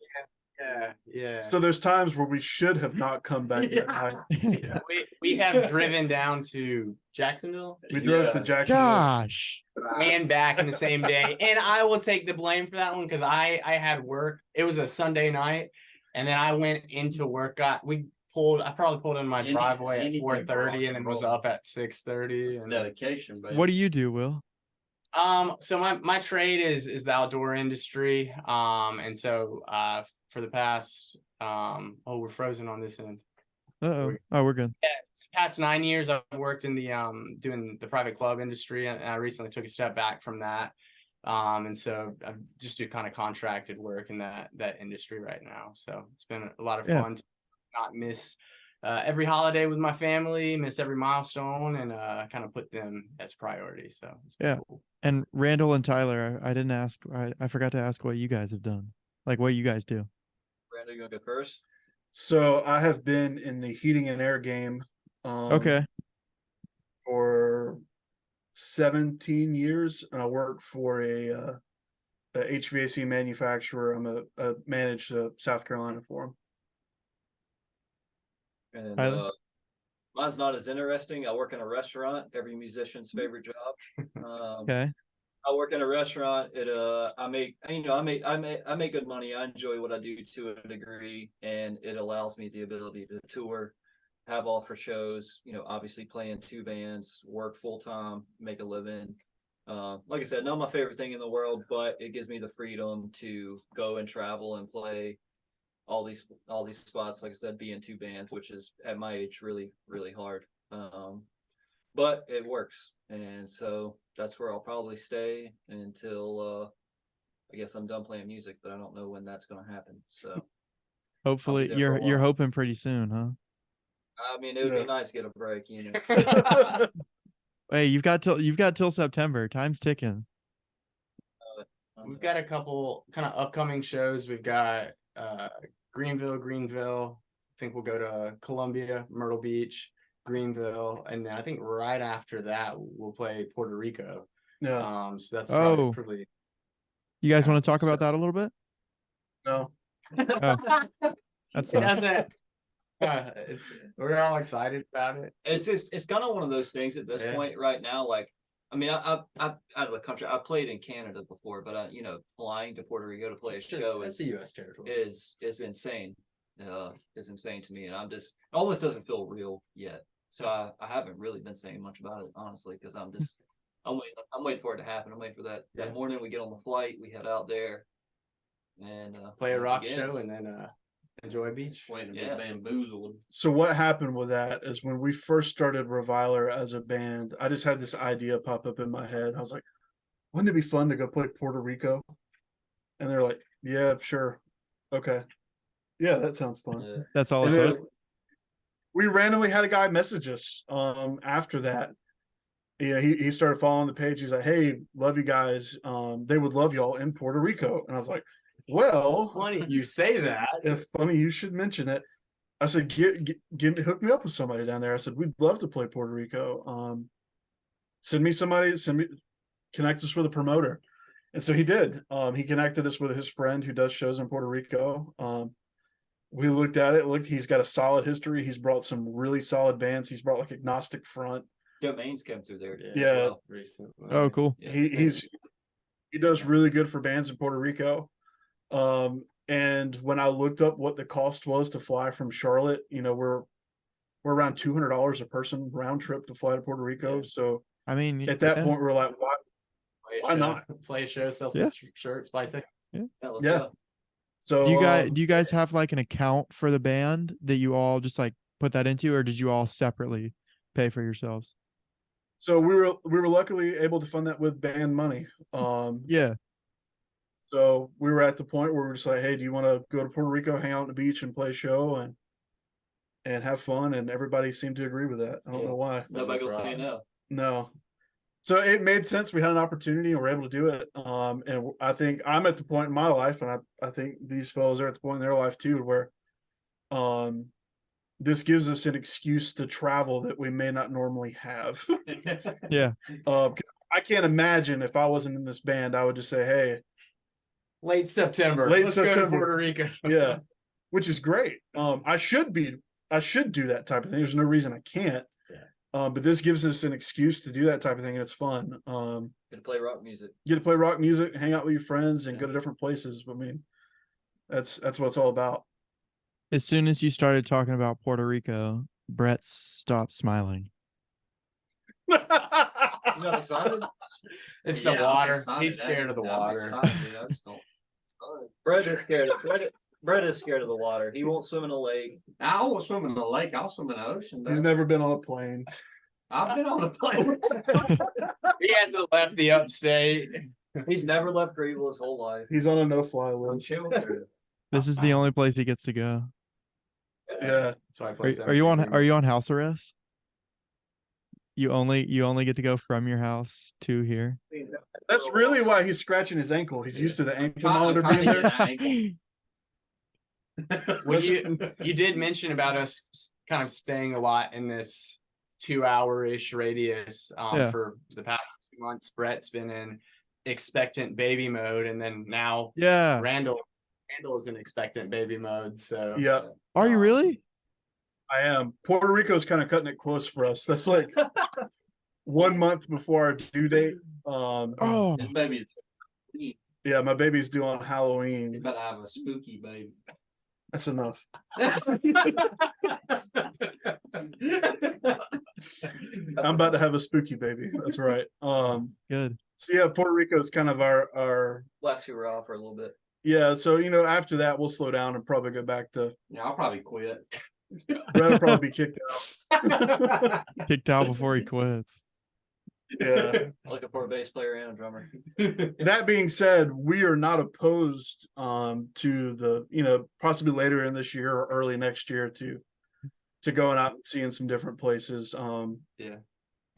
Yeah. So there's times where we should have not come back that night. We have driven down to Jacksonville We drove to Jacksonville. Gosh. and back in the same day, and I will take the blame for that one because I had work. It was a Sunday night, and then I went into work. I probably pulled in my driveway at 4:30 and then was up at 6:30. And Dedication, but What do you do, Will? so my trade is the outdoor industry. And so for the past we're frozen on this end. Uh-oh. Oh, we're good. Past 9 years I've worked in the doing the private club industry, and I recently took a step back from that. And so I just do kind of contracted work in that industry right now. So it's been a lot of fun to not miss every holiday with my family, miss every milestone, and kind of put them as priority. So it's been cool. And Randall and Tyler, I didn't ask. I forgot to ask what you guys have done. Like what you guys do. Brandon, you gonna go first? So I have been in the heating and air game. Okay. For 17 years, and I work for a HVAC manufacturer. I'm a managed South Carolina for them. And Tyler? mine's not as interesting. I work in a restaurant. Every musician's favorite job. Okay. I work in a restaurant. I make good money. I enjoy what I do to a degree, and it allows me the ability to tour, have all for shows. Obviously playing 2 bands, work full time, make a living. Like I said, not my favorite thing in the world, but it gives me the freedom to go and travel and play all these spots. Like I said, be in 2 bands, which is at my age really, really hard. But it works, and so that's where I'll probably stay until I guess I'm done playing music, but I don't know when that's going to happen. So Hopefully there for a you're while. hoping pretty soon, huh? I mean, it would Yeah. be nice to get a break, Hey, you've got till September. Time's ticking. We've got a couple kind of upcoming shows. We've got Greenville. I think we'll go to Columbia, Myrtle Beach, Greenville, and then I think right after that we'll play Puerto Rico. Yeah. So that's Oh. probably You guys Yeah, want to talk about so- that a little bit? No. That's it doesn't. We're all excited about it. It's kind of one of those things at this Yeah. point right now. Like, I mean, I out of the country. I played in Canada before, but flying to Puerto Rico to play a show That's is a U.S. territory. insane. Is insane to me, and it almost doesn't feel real yet. So I haven't really been saying much about it, honestly, because I'm waiting for it to happen. I'm waiting for that. Yeah. That morning we get on the flight, we head out there, and Play a it rock begins. show and then enjoy a beach. Waiting to Yeah. be bamboozled. So what happened with that is when we first started Reviler as a band, I just had this idea pop up in my head. I was like, wouldn't it be fun to go play Puerto Rico? And they're like, yeah, sure. Okay. Yeah, that sounds fun. Yeah. That's all it And took. then we randomly had a guy message us after that. Yeah, he started following the page. He's like, hey, love you guys. They would love y'all in Puerto Rico. And I was like, well, Funny you say that. if funny you should mention it. I said, hook me up with somebody down there. I said, we'd love to play Puerto Rico. Send me, connect us with a promoter. And so he did. He connected us with his friend who does shows in Puerto Rico. We looked at it. He's got a solid history. He's brought some really solid bands. He's brought like Agnostic Front. Domains came through there. Yeah. as well. Recently. Oh, cool. Yeah. He does really good for bands in Puerto Rico. And when I looked up what the cost was to fly from Charlotte, we're around $200 a person round trip to fly to Puerto Rico. So I mean, at that yeah. point, we're like, why not? Play a show, sell Yeah. some shirts, buy tickets. Yeah, let's Yeah. go. So Do you guys have like an account for the band that you all just like put that into, or did you all separately pay for yourselves? So we were luckily able to fund that with band money. Yeah. So we were at the point where we're just like, hey, do you want to go to Puerto Rico, hang out on the beach, and play a show and have fun? And everybody seemed to agree with that. I don't know why. Nobody will That's say right. no. No. So it made sense. We had an opportunity and we're able to do it. And I think I'm at the point in my life, and I think these fellows are at the point in their life too, where this gives us an excuse to travel that we may not normally have. Yeah. 'Cause I can't imagine if I wasn't in this band, I would just say, hey, Late September. Late Let's go to September. Puerto Rico. yeah, which is great. I should do that type of thing. There's no reason I can't. Yeah. But this gives us an excuse to do that type of thing, and it's fun. Gonna play rock music. Get to play rock music, hang out with your friends, and Yeah. go to different places. I mean, that's what it's all about. As soon as you started talking about Puerto Rico, Brett stopped smiling. You not excited? It's Yeah, the I'm water. excited. He's scared of the I'm water. excited, dude. I just don't. It's fun. Brett is scared of the water. He won't swim in a lake. I won't swim in the lake. I'll swim in the ocean. He's Though. never been on a plane. I've been on a plane. He hasn't left the upstate. He's never left Greenville his whole life. He's on a no-fly I'm list. chill. This is the only place he gets to go. Yeah, That's why I play Are you on house arrest? You only get to go from your house to here. that's really why he's scratching his ankle. He's used to the ankle I'm monitor trying being to there. get an ankle. Well, you did mention about us kind of staying a lot in this 2-hour-ish radius Yeah. for the past 2 months. Brett's been in expectant baby mode, and then now Yeah. Randall is in expectant baby mode. So Yeah, Are you really? I am. Puerto Rico's kind of cutting it close for us. That's like 1 month before our due date. Oh, This baby's. Yeah, my baby's due on You Halloween. better have a spooky baby. That's enough. I'm about to have a spooky baby. That's right. good. So yeah, Puerto Rico is kind of our Last few were off for a little bit. yeah. So after that, we'll slow down and probably go back to. Yeah, I'll probably quit. Brett will probably be kicked out. Kicked out before he quits. Yeah. Looking for a bass player and a drummer. That being said, we are not opposed to the possibly later in this year or early next year to going out and seeing some different places. Yeah.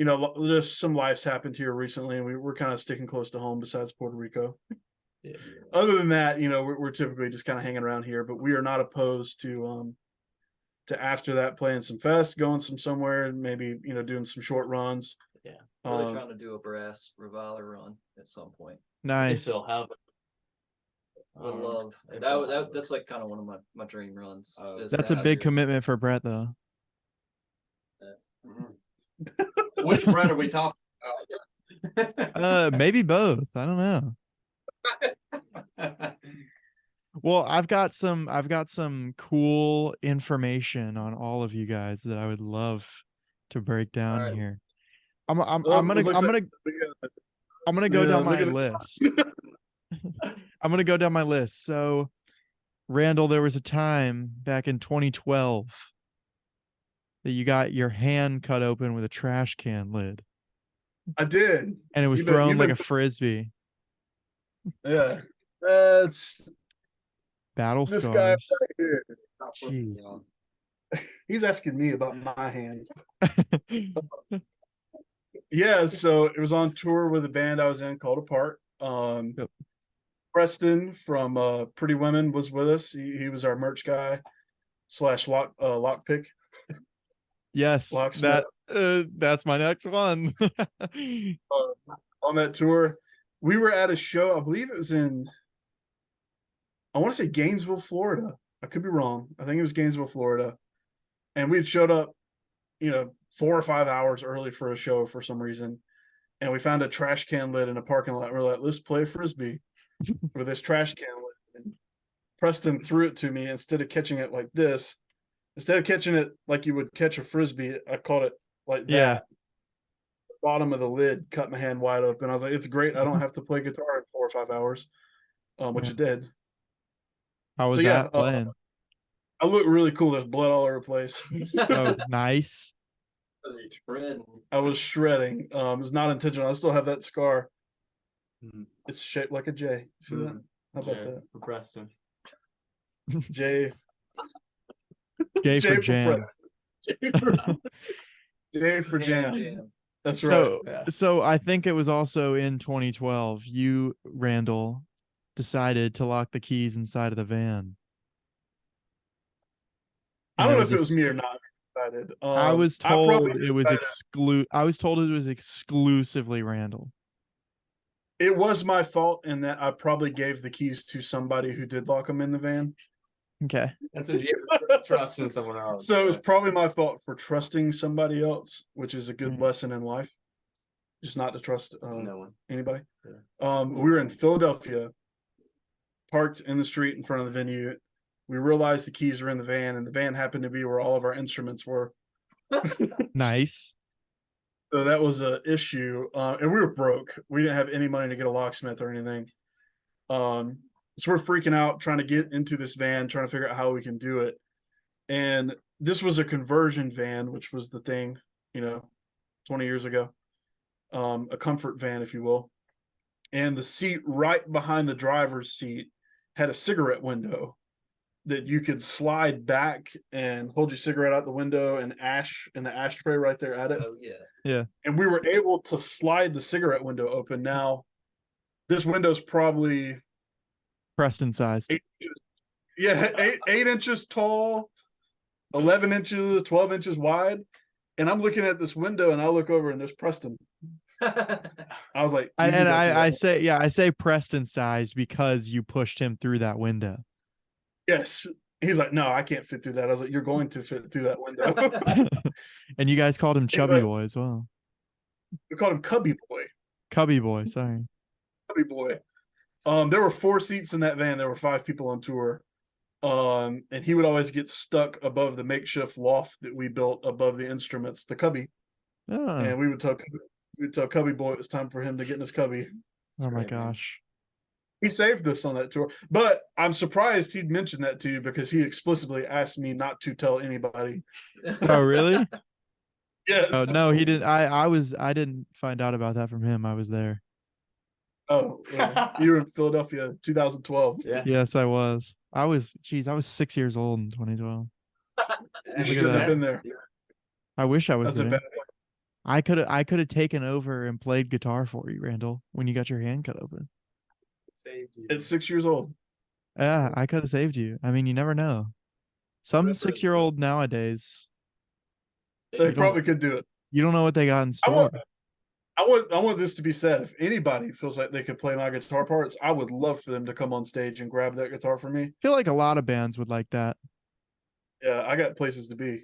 Just some life's happened here recently, and we're kind of sticking close to home besides Puerto Rico. Yeah. Other than that, we're typically just kind of hanging around here, but we are not opposed to after that playing some fest, going somewhere, and maybe doing some short runs. Yeah. Really trying to do a brass Reviler run at some point. Nice. They'll have Would love. That's like kind of one of my dream runs. is That's to a have big your- commitment for Brett, though. Which Brett are we talking Maybe both. I don't know. about? Well, I've got some cool information on all of you guys that I would love to break down Alright. here. I'm Well, gonna it looks I'm like gonna we got I'm gonna go down look my at the- list. I'm gonna go down my list. So, Randall, there was a time back in 2012 that you got your hand cut open with a trash can lid, I did. and it was You've been- thrown you've like been- a frisbee. Yeah. That's Battle this guy scars. right here. Jeez. He's asking me about my hand. Yeah, so it was on tour with a band I was in called Apart. Yep. Preston from Pretty Women was with us. He was our merch guy / lockpick. Yes, Locksmith. that's my next one. On that tour. We were at a show, I believe it was in, I want to say Gainesville, Florida. I could be wrong. I think it was Gainesville, Florida. And we had showed up, 4 or 5 hours early for a show for some reason. And we found a trash can lid in a parking lot. We're like, let's play Frisbee with this trash can lid. And Preston threw it to me instead of catching it like this. Instead of catching it like you would catch a Frisbee, I caught it like that. Yeah. Bottom of the lid cut my hand wide open. I was like, it's great. I don't have to play guitar in 4 or 5 hours, which Yeah. it did. How was So, yeah, that playing? I look really cool. There's blood all over the place. Oh, nice. I was shredding. It was not intentional. I still have that scar. Mhm. It's shaped like a J. See that? Mhm. How about Jay that? for Preston. J. J J for jam. Preston. J for jam. That's right. So, Yeah. so I think it was also in 2012. You, Randall, decided to lock the keys inside of the van. I And don't know there if it was a- me or not. Excited. I was I probably told it was decided- I was told it was exclusively Randall. It was my fault in that I probably gave the keys to somebody who did lock them in the van. Okay. That's what you trust in someone else. So it was probably my fault for trusting somebody else, which is a good Right. lesson in life. Just not to trust no one. anybody. Yeah. We were in Philadelphia, parked in the street in front of the venue. We realized the keys were in the van, and the van happened to be where all of our instruments were. Nice. So that was an issue. And we were broke. We didn't have any money to get a locksmith or anything. So we're freaking out, trying to get into this van, trying to figure out how we can do it. And this was a conversion van, which was the thing, 20 years ago. A comfort van, if you will. And the seat right behind the driver's seat had a cigarette window that you could slide back and hold your cigarette out the window and ash in the ashtray right there at it. Oh yeah. And we were able to slide the cigarette window open. Now, this window's probably Preston sized. 8 inches tall, 11 inches, 12 inches wide. And I'm looking at this window and I look over and there's Preston. I was like, And "You need that I thing." I say Preston sized because you pushed him through that window. Yes. He's like, no, I can't fit through that. I was like, you're going to fit through that window. And you guys called him Chubby like- Boy as well. We called him Cubby Boy. Cubby Boy, sorry. Cubby Boy. There were 4 seats in that van. There were 5 people on tour. And he would always get stuck above the makeshift loft that we built above the instruments, the cubby. Oh, And we would tell Cubby Boy it was time for him to get in his cubby. oh my great, man. gosh. He saved us on that tour. But I'm surprised he'd mentioned that to you because he explicitly asked me not to tell anybody. Oh, really? Yes. Oh no, he didn't. I didn't find out about that from him. I was there. Oh, well, you were in Philadelphia 2012. Yeah. Yes, I was. I was 6 years old in 2012. You at should have that. been there. I wish I was That's a there. bad I could have taken over and played guitar for you, Randall, when you got your hand cut open. Saved you. At 6 years old. Yeah, I could have saved you. I mean, you never know. Some Remember- 6-year-old nowadays, They don't- probably could do it. you don't know what they got in I store. want this to be said. If anybody feels like they could play my guitar parts, I would love for them to come on stage and grab that guitar for me. I feel like a lot of bands would like that. Yeah, I got places to be.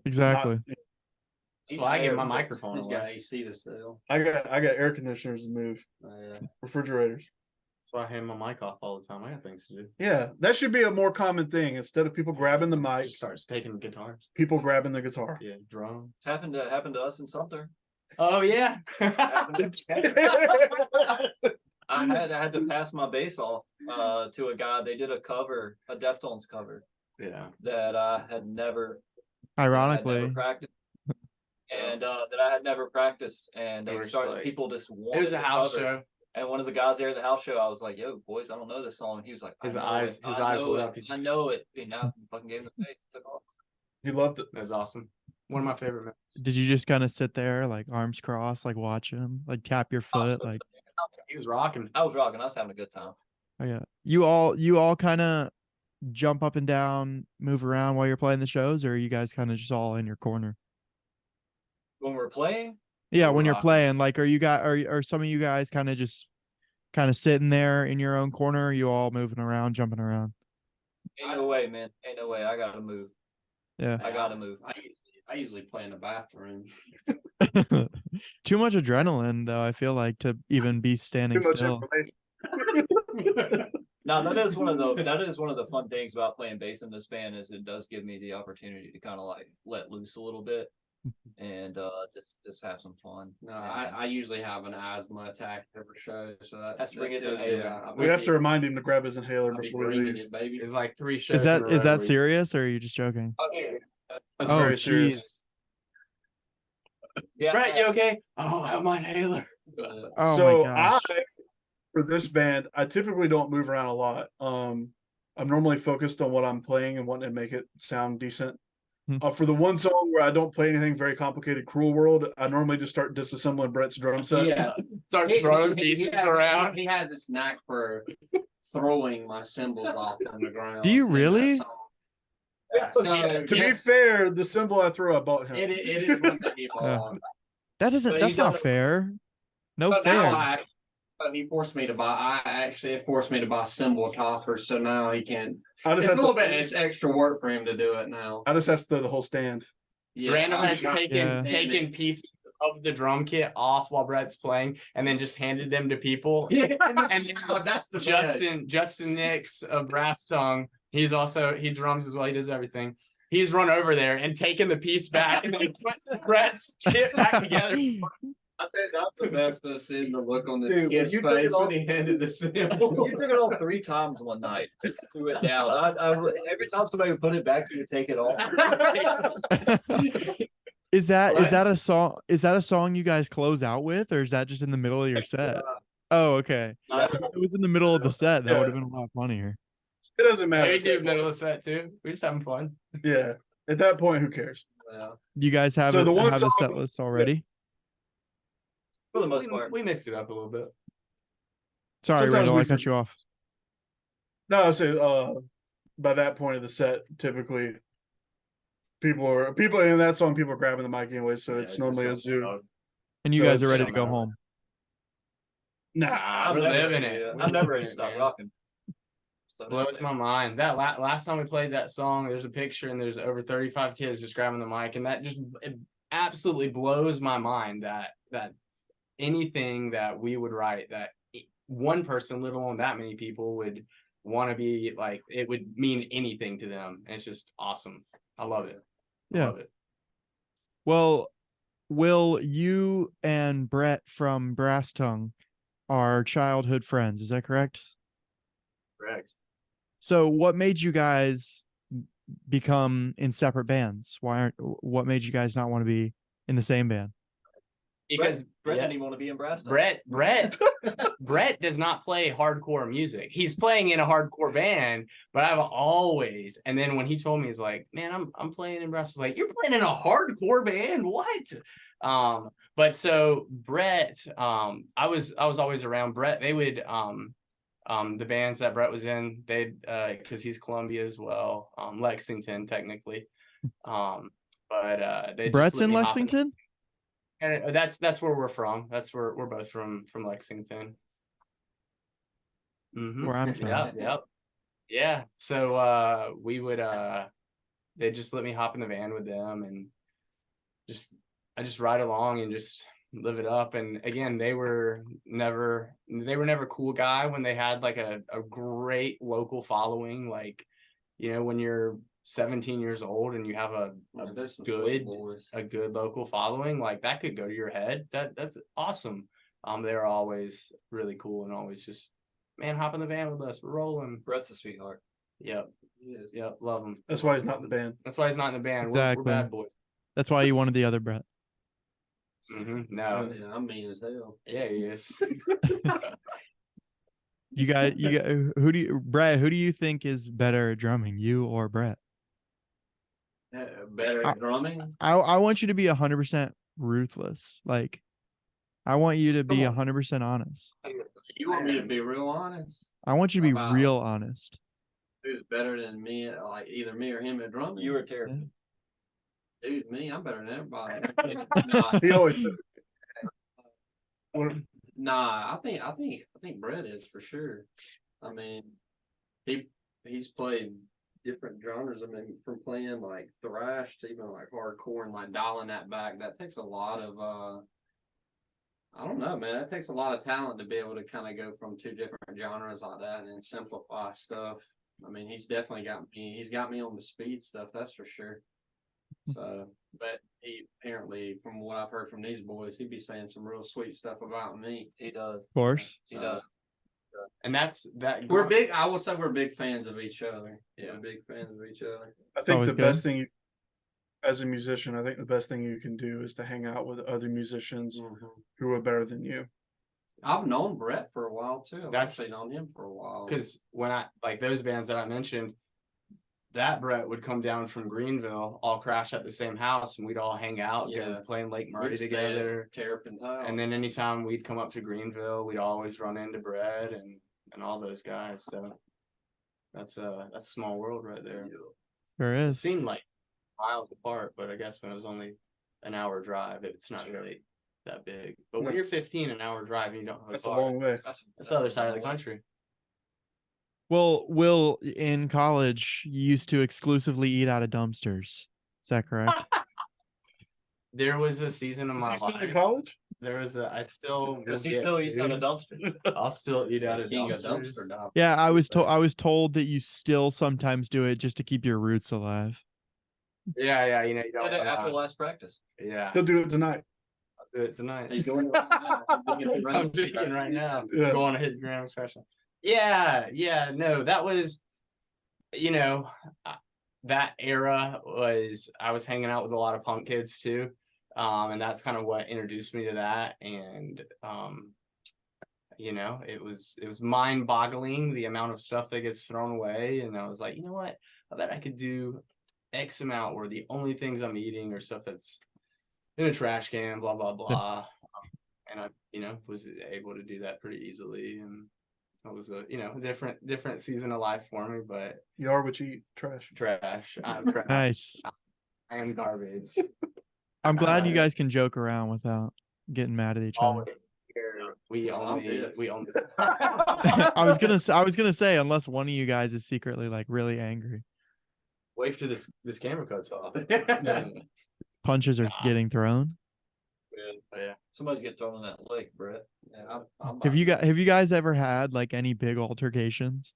Exactly. Not- That's why I get my Air- microphone He's away. got AC to sell. I got air conditioners to move, refrigerators. That's why I hand my mic off all the time. I got things to do. Yeah, that should be a more common thing. Instead of people grabbing the mic, Just starts taking guitars. people grabbing the guitar. Yeah, drums. Happened to us in Sumter. Oh yeah. I had to pass my bass off to a guy. They did a cover, a Deftones cover Yeah. that I had never Ironically, practiced, and that I had never practiced. And They they were started like- people just It wanted was a the house cover. show. And one of the guys there at the house show, I was like, "Yo, boys, I don't know this song." And he was like, His I know eyes- it. his I eyes know lit it. up. He's- I know it." And I fucking gave him the face and took off. He loved it. That was awesome. One of my favorite members. did you just kind of sit there like arms crossed, like watch him, like tap your foot, like He was rocking. I was rocking. I was having a good time. oh yeah. You all kind of jump up and down, move around while you're playing the shows, or are you guys kind of just all in your corner? When we're playing, Yeah, We're when you're rocking. playing, like are some of you guys kind of just kind of sitting there in your own corner, or are you all moving around, jumping around? ain't no way, man. Ain't no way. I gotta move. Yeah. I gotta move. I usually play in the bathroom. Too much adrenaline though, I feel like, to even be standing Too much still. information. Now that is one of the fun things about playing bass in this band is it does give me the opportunity to kind of like let loose a little bit and just have some fun. No, And I usually have an asthma attack every show, so that Has to bring his tells you inhaler. that We have to remind him to grab his inhaler I'll be before we bringing leave. it, baby. It's like 3 shows. Is that in a is row that we- serious, or are you just joking? That's Oh, very serious. jeez. yeah, Brett, you okay? Oh, I have my inhaler. Oh So my gosh. for this band, I typically don't move around a lot. I'm normally focused on what I'm playing and wanting to make it sound decent. Hmm. For the one song where I don't play anything very complicated, Cruel World, I normally just start disassembling Brett's drum set. Yeah, Starts throwing pieces around. He has this knack for throwing my cymbals off on the ground. Do you in that really? song. Yeah, so To yeah, be fair, the cymbal I threw, I bought him. it is one that he bought. That's But not you don't- fair. No But fair. now he forced me to buy. It forced me to buy cymbal toppers, so now he can. I just It's a have little to, bit. It's extra work for him to do it now. I just have to throw the whole stand. Yeah, Random I'm has not- taken Yeah. pieces of the drum kit off while Brett's playing, and then just handed them to people. Yeah, And that's the best. Justin Nix of Brass Tongue. He drums as well. He does everything. He's run over there and taken the piece back and then put Brett's kit back together. I think that's the best though, seeing the look on the Dude, kid's you took it face off- when he handed the cymbal. You took it off 3 times one night. Just threw it down. Every time somebody would put it back, you would take it off. Is that a What? song? Is that a song you guys close out with, or is that just in the middle of your set? Oh, okay. If it was in the middle of the set, that would have been a lot funnier. It doesn't matter. We do middle of set too. We're just having fun. Yeah. At that point, who cares? Yeah. You guys have So the one a song- set list already? For the most part. We mixed it up a little bit. Sorry, Sometimes Randall, we I cut forget. you off. No, I say by that point of the set, typically people in that song, people are grabbing the mic anyway, so it's normally a zoo. And you So guys are it's- ready to go home. Nah, I'm We're never living ready it. to- We're I'm never living ready to it, stop man. rocking. So Blows my mind. That last time we played that song, there's a picture and there's over 35 kids just grabbing the mic, and that just it absolutely blows my mind that anything that we would write that one person, let alone that many people, would want to be like, it would mean anything to them. And it's just awesome. I love it. I Yeah. love it. Well, Will, you and Brett from Brass Tongue are childhood friends. Is that correct? Correct. So, what made you guys become in separate bands? What made you guys not want to be in the same band? Because Brett yeah, didn't even want to be in Brass. Brett does not play hardcore music. He's playing in a hardcore band, but I've always, and then when he told me, he's like, man, I'm playing in Brass. I was like, you're playing in a hardcore band? What? But so Brett, I was always around Brett. They would, the bands that Brett was in, they'd, cause he's Columbia as well, Lexington technically. But they Brett's in Lexington? And that's where we're from. That's where we're both from Lexington. Mhm. Where I'm from. Yep. Yeah. So we would they just let me hop in the van with them and I just ride along and just live it up. And again, they were never cool guy when they had like a great local following. Like, you know, when you're 17 years old and you have a There's some good sweet boys. a good local following, like that could go to your head. That's awesome. They're always really cool and always just, man, hop in the van with us. We're rolling. Brett's a sweetheart. Yep. He is. Yep. Love him. That's why he's not in the band. That's why he's not in the band. Exactly. We're bad boys. That's why you wanted the other Brett. No. Yeah, I'm mean as hell. Yeah, he is. You got Brett, who do you think is better at drumming, you or Brett? Better at drumming. I want you to be 100% ruthless. Like, I want you to be Come on. 100% honest. You want me to be real honest? I want you to be About- real honest. Who's better than me? Like either me or him at drumming? You were terrible. Dude, me, I'm better than everybody. He always Nah, I think Brett is for sure. I mean, he's played different genres. I mean, from playing like thrash to even like hardcore and like dialing that back. That takes a lot of I don't know, man. That takes a lot of talent to be able to kind of go from two different genres like that and then simplify stuff. I mean, he's definitely got me. He's got me on the speed stuff, that's for sure. So, but he apparently, from what I've heard from these boys, he'd be saying some real sweet stuff about me. He does. Of course. He does. And that's that. We're big. I will say we're big fans of each other. Yeah. We're big fans of each other. I think always the good. best thing you, as a musician, I think the best thing you can do is to hang out with other musicians who are better than you. I've known Brett for a while too. I've That's- actually known him for a while. Because when I like those bands that I mentioned, that Brett would come down from Greenville, all crash at the same house, and we'd all hang out, Yeah. playing Lake We'd Murray stay at together. Terrapin's house. And then anytime we'd come up to Greenville, we'd always run into Brett and all those guys. So that's a small world right there. Sure It is. seemed like miles apart, but I guess when it was only an hour drive, it's not really that big. But when you're 15, an hour drive and you don't have a That's a car, long way. that's the other side of the country. Well, Will, in college, you used to exclusively eat out of dumpsters. Is that correct? There was a season of Is my he still in life. college? There was a. I still. will Because he get still eats out of food. dumpster. I'll still eat out of King of dumpsters. dumpster dive. Yeah, I was told that you still sometimes do it just to keep your roots alive. Yeah, you know, you Did don't. it after last practice. Yeah, He'll do it tonight. I'll do it tonight. He's doing it right now. I'm thinking right now. Yeah. Going to hit Graham special. Yeah, no, that was, you know, that era was, I was hanging out with a lot of punk kids too. And that's kind of what introduced me to that. And, you know, it was mind boggling the amount of stuff that gets thrown away. And I was like, you know what, I bet I could do X amount where the only things I'm eating are stuff that's in a trash can, blah, blah, blah. And I, you know, was able to do that pretty easily. And it was a, you know, different season of life for me, but You are what you eat. Trash. trash. I'm trash. Nice. I am garbage. I'm glad you guys can joke around without getting mad at each other. Always. We only. I was gonna say unless one of you guys is secretly like really angry, Wait till this camera cuts off. punches are getting thrown. Yeah. Somebody's getting thrown in that lake, Brett. Yeah, I'm Have you guys ever had like any big altercations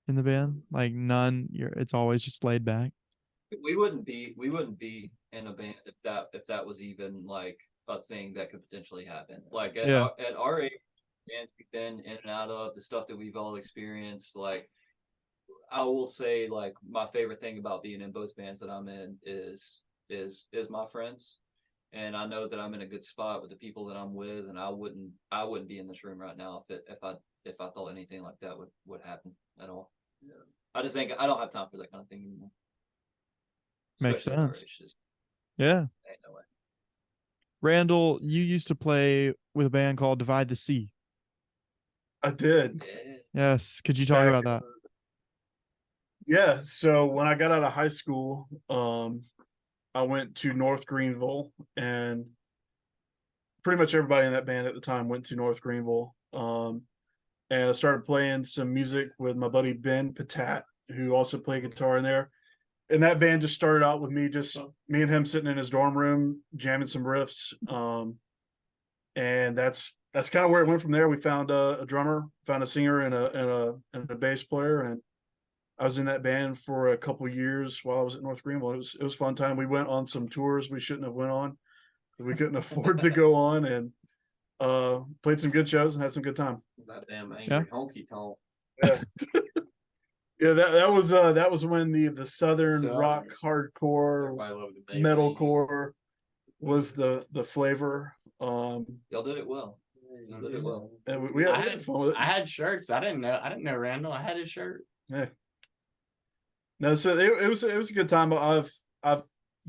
in the band? Like none. It's always just laid back. We wouldn't be in a band if that was even like a thing that could potentially happen. Like at Yeah. at our age, bands we've been in and out of, the stuff that we've all experienced, like I will say, like my favorite thing about being in both bands that I'm in is my friends. And I know that I'm in a good spot with the people that I'm with, and I wouldn't be in this room right now if I thought anything like that would happen at all. Yeah. I just think I don't have time for that kind of thing anymore. Makes Especially at our sense. age, just Yeah. ain't no way. Randall, you used to play with a band called Divide the Sea. I did. Yeah. Yes. Could you talk about that? Yeah. So when I got out of high school, I went to North Greenville, and pretty much everybody in that band at the time went to North Greenville. And I started playing some music with my buddy Ben Patat, who also played guitar in there. And that band just started out with me and him sitting in his dorm room jamming some riffs. And that's kind of where it went from there. We found a drummer, found a singer, and a bass player, and I was in that band for a couple years while I was at North Greenville. It was a fun time. We went on some tours we shouldn't have went on. We couldn't afford to go on, and played some good shows and had some good time. That damn angry honky tonk. Yeah. Yeah, that was when the Southern rock hardcore Everybody loved the Maybelline. metalcore was the flavor. Y'all did it well. Y'all did it well. And we had fun with it. I had shirts. I didn't know Randall. I had his shirt. Yeah. No, so it was a good time. I've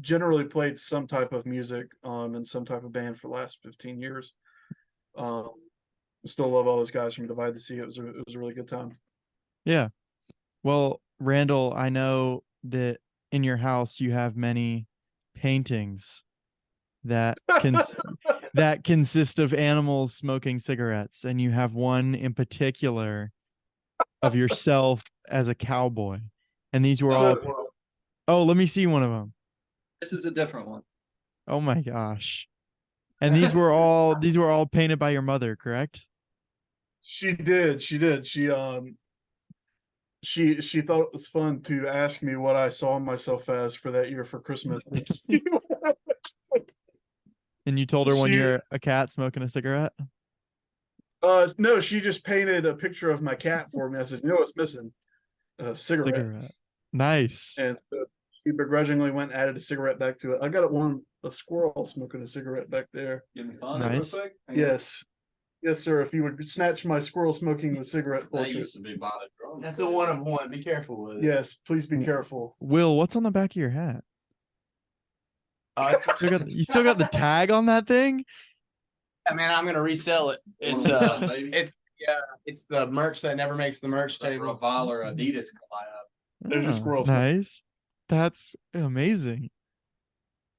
generally played some type of music in some type of band for the last 15 years. Still love all those guys from Divide the Sea. It was a really good time. Yeah. Well, Randall, I know that in your house you have many paintings that that consist of animals smoking cigarettes, and you have one in particular of yourself as a cowboy. And these were all Oh, let me see one of them. This is a different one. Oh my gosh. And these were all painted by your mother, correct? She did. She thought it was fun to ask me what I saw myself as for that year for Christmas. And you told her when She- you're a cat smoking a cigarette? No, she just painted a picture of my cat for me. I said, you know what's missing? A cigarette. Nice. And she begrudgingly went and added a cigarette back to it. I got a squirrel smoking a cigarette back there. Give me fun Nice. real quick. Hang on. Yes. Yes, sir. If you would snatch my squirrel smoking the cigarette That portrait. used to be by the drum. That's a one of one. Be careful with it. Yes, please be careful. Will, what's on the back of your hat? It's- You still got the tag on that thing? I mean, I'm gonna resell it. It's Baby. it's the merch that never makes the merch Like table. Reviler Adidas collab. There's your Oh, squirrel smoking. nice. That's amazing.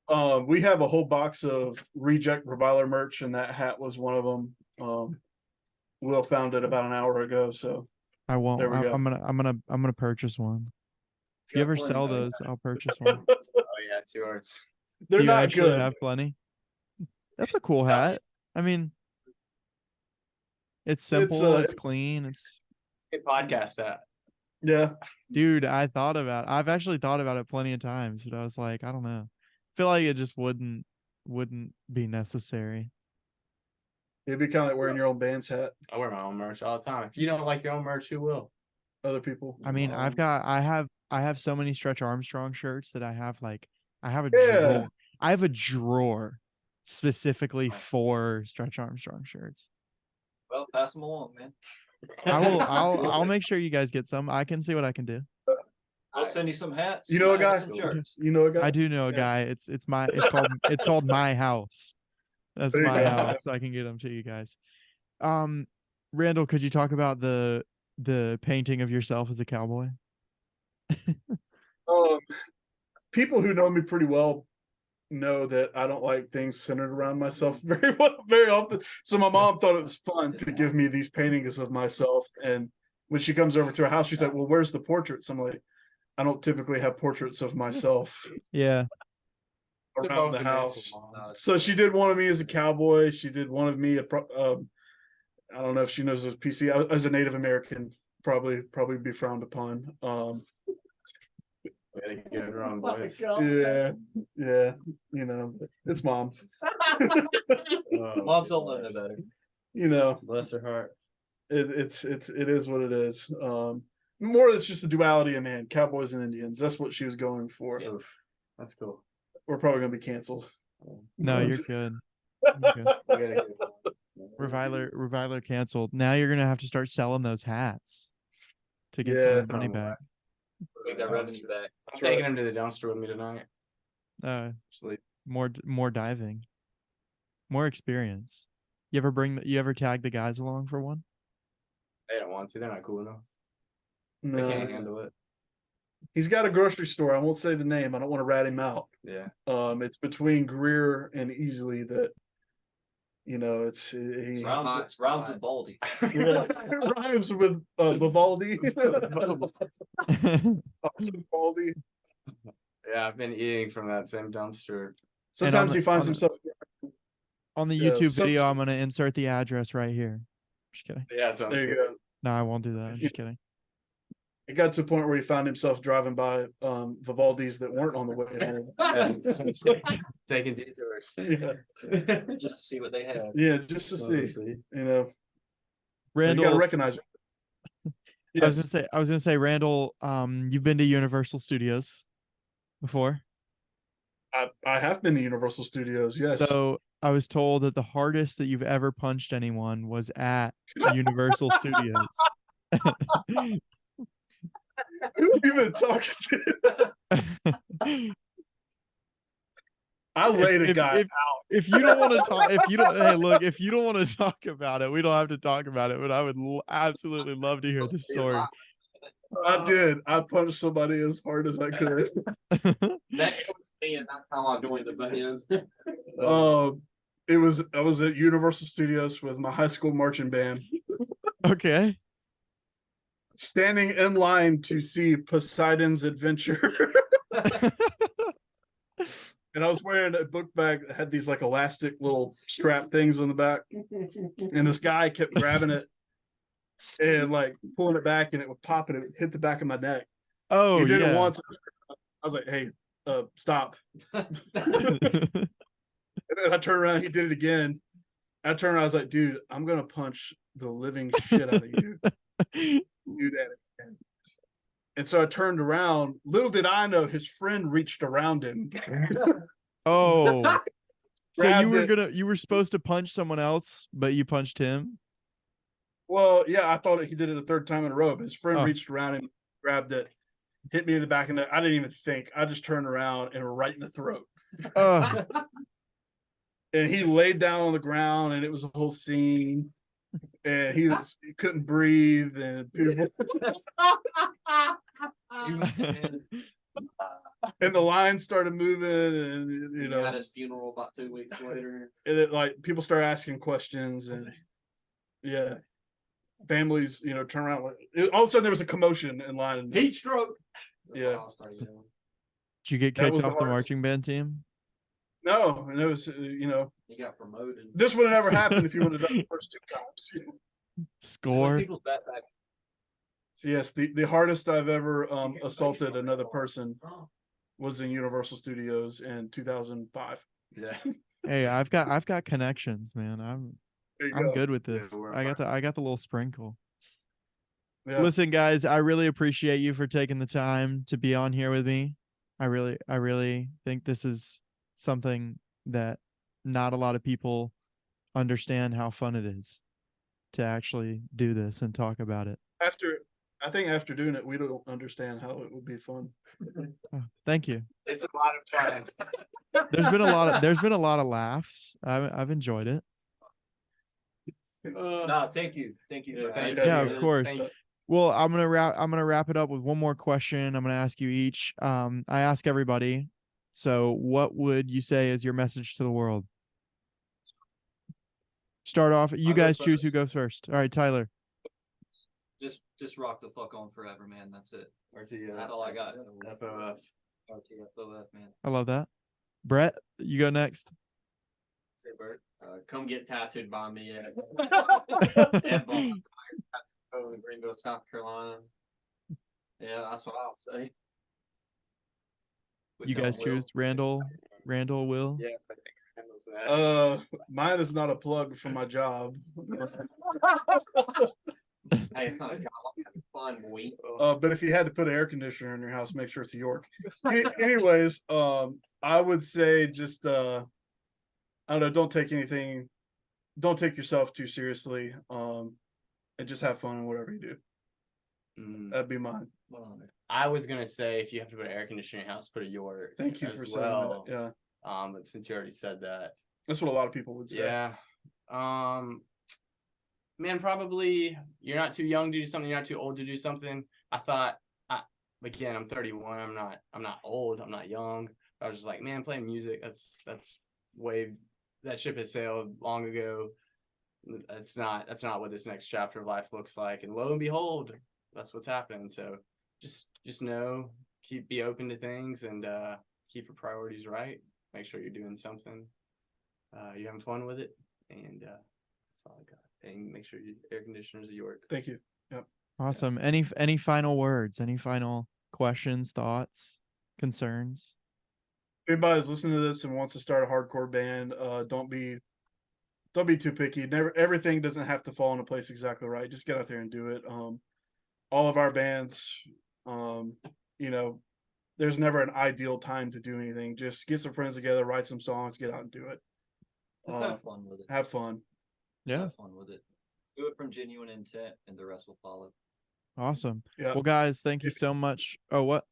We have a whole box of reject Reviler merch, and that hat was one of them. Will found it about an hour ago, so I won't. There we go. I'm gonna purchase one. If you Got ever plenty, sell buddy. those, I'll purchase one. Oh yeah, it's yours. they're Do you not actually good. have plenty? That's a cool hat. I mean, it's simple, it's clean, it's Good podcast at. Yeah, dude, I've actually thought about it plenty of times, but I was like, I don't know. I feel like it just wouldn't be necessary. it'd be kind of like wearing your own band's hat. I wear my own merch all the time. If you don't like your own merch, who will? Other people. I mean, I have so many Stretch Armstrong shirts that I have a Yeah. drawer. I have a drawer specifically for Stretch Armstrong shirts. Well, pass them along, man. I'll make sure you guys get some. I can see what I can do. I'll send you some hats. You know a I'll guy? send you some shirts. You know a guy? I do know a Yeah. guy. It's called My House. That's There you my go. house. I can get them to you guys. Randall, could you talk about the painting of yourself as a cowboy? People who know me pretty well know that I don't like things centered around myself very often. So my mom thought it was fun to give me these paintings of myself. And when she comes over to her house, she's like, well, where's the portraits? I'm like, I don't typically have portraits of myself Yeah. It's around above the mantle, house. Mom. So she did one of me as a cowboy. She did one of me, I don't know if she knows as PC, as a Native American, probably be frowned upon. Way to get it wrong, boys. Yeah, you know, it's mom. Moms don't know no better. You know, Bless her heart. it is what it is. More it's just a duality of man, cowboys and Indians. That's what she was going for. Oof. That's cool. We're probably gonna be canceled. No, you're good. You're good. We gotta get Reviler canceled. Now you're gonna have to start selling those hats to get some Yeah. of the money back. Make that revenue back. I'm taking him to the dumpster with me tonight. Sleep. More diving. More experience. You ever tag the guys along for one? They don't want to. They're not cool enough. They No, can't handle it. he's got a grocery store. I won't say the name. I don't want to rat him out. Yeah. It's between Greer and Easley that, you know, it's he Rhymes with Baldy. rhymes with Vivaldi. Awesome Baldi. Yeah, I've been eating from that same dumpster. Sometimes the- he finds on the- himself. On the Yeah, YouTube some- video, I'm gonna insert the address right here. Just kidding. Yeah, sounds There you good. go. No, I won't do that. I'm just kidding. it got to the point where he found himself driving by Vivaldi's that weren't on the way home. Taking detours. Yeah, Just to see what they have. yeah, just to see, you know, you got to Randall, recognize it. I was Yes, gonna say, Randall, you've been to Universal Studios before. I have been to Universal Studios. Yes. So I was told that the hardest that you've ever punched anyone was at Universal Studios. Who have you been talking to? I laid a guy out. If you don't want to talk, if you don't, hey, look, if you don't want to talk about it, we don't have to talk about it. But I would absolutely love to hear the story. I did. I punched somebody as hard as I could. That was me, and that's how I joined the band. I was at Universal Studios with my high school marching band, Okay. standing in line to see Poseidon's Adventure. And I was wearing a book bag that had these like elastic little strap things on the back. And this guy kept grabbing it and like pulling it back, and it would pop and it would hit the back of my neck. Oh, He did yeah. it once. I was like, hey, stop. And then I turned around, he did it again. I turned around, I was like, dude, I'm gonna punch the living shit out of you. Do that again. And so I turned around. Little did I know his friend reached around him. Oh. So Grabbed it. you were supposed to punch someone else, but you punched him? Well, yeah, I thought he did it a third time in a row, but his friend Oh. reached around him, grabbed it, hit me in the back of the neck. I didn't even think. I just turned around and right in the throat. Oh. And he laid down on the ground, and it was a whole scene. And he couldn't breathe, and people, and the line started moving, and you He know, had his funeral about 2 weeks later. and it, like people started asking questions, and yeah, families, you know, turn around. All of a sudden, there was a commotion in line. Heat stroke. That's Yeah. what I was starting yelling. Did you get That kicked was the off the hardest. marching band team? No, and it was, you know, He got promoted. this would have never happened if you would have done the first 2 times. Score. People's backpack. So yes, the hardest I've ever assaulted another person was in Universal Studios in 2005. Yeah. Hey, I've got connections, man. There you I'm go. good with Yeah, this. we're I got the little sprinkle. Yeah. Listen, guys, I really appreciate you for taking the time to be on here with me. I really think this is something that not a lot of people understand how fun it is to actually do this and talk about it. I think after doing it, we don't understand how it would be fun. Oh, thank you. It's a lot of fun. There's been a lot of laughs. I've enjoyed it. No, thank you. Thank you. Yeah, for thank having Yeah, me. of course. Thanks. Well, I'm gonna wrap it up with one more question. I'm gonna ask you each. I ask everybody. So, what would you say is your message to the world? Start off. You I'll go guys choose first. who goes first. All right, Tyler. Just rock the fuck on forever, man. That's it. That's all I got. FOF. RTFOF, man. I love that. Brett, you go next. Hey, Bert, come get tattooed by me at in Greenville, South Carolina. Yeah, that's what I'll say. You guys choose. Randall, Will. Yeah, I think it handles that. Mine is not a plug for my job. Hey, it's not a job. I'm having fun, week. But if you had to put an air conditioner in your house, make sure it's a York. Anyways, I would say just I don't know, don't take yourself too seriously. And just have fun in whatever you do. That'd be mine. I was gonna say if you have to put an air conditioner in your house, put a York. Thank you as for saying well. that. Yeah, But since you already said that, that's what a lot of people would say. yeah. Man, probably you're not too young to do something. You're not too old to do something. I thought, again, I'm 31. I'm not old. I'm not young. I was just like, man, playing music. That ship has sailed long ago. That's not what this next chapter of life looks like. And lo and behold, that's what's happening. So just know, be open to things, and keep your priorities right. Make sure you're doing something. You're having fun with it, and that's all I got. And make sure your air conditioner's a York. Thank you. Yep. Awesome. Any final words? Any final questions, thoughts, concerns? If anybody's listening to this and wants to start a hardcore band, don't be too picky. Never everything doesn't have to fall into place exactly right. Just get out there and do it. All of our bands, you know, there's never an ideal time to do anything. Just get some friends together, write some songs, get out and do it. Just have fun with it. Have fun. Yeah. Have fun with it. Do it from genuine intent, and the rest will follow. Awesome. Yeah. Well, guys, thank you so much. Oh, what?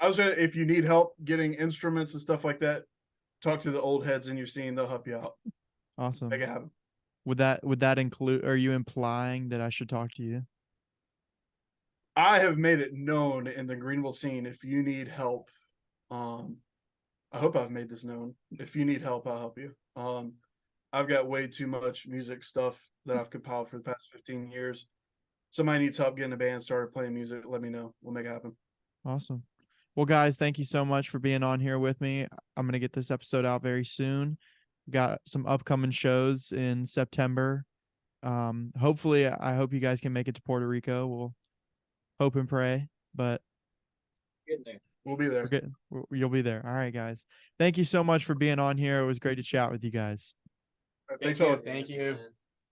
I was gonna, if you need help getting instruments and stuff like that, talk to the old heads in your scene. They'll help you out. Awesome. Make it happen. Would that include, are you implying that I should talk to you? I have made it known in the Greenville scene. If you need help, I hope I've made this known. If you need help, I'll help you. I've got way too much music stuff that I've compiled for the past 15 years. Somebody needs help getting a band started playing music, let me know. We'll make it happen. Awesome. Well, guys, thank you so much for being on here with me. I'm going to get this episode out very soon. Got some upcoming shows in September. Hopefully, I hope you guys can make it to Puerto Rico. We'll hope and pray, but Getting there. We'll be there. you'll be there. All right, guys. Thank you so much for being on here. It was great to chat with you guys. Thanks all. Thank you. Man.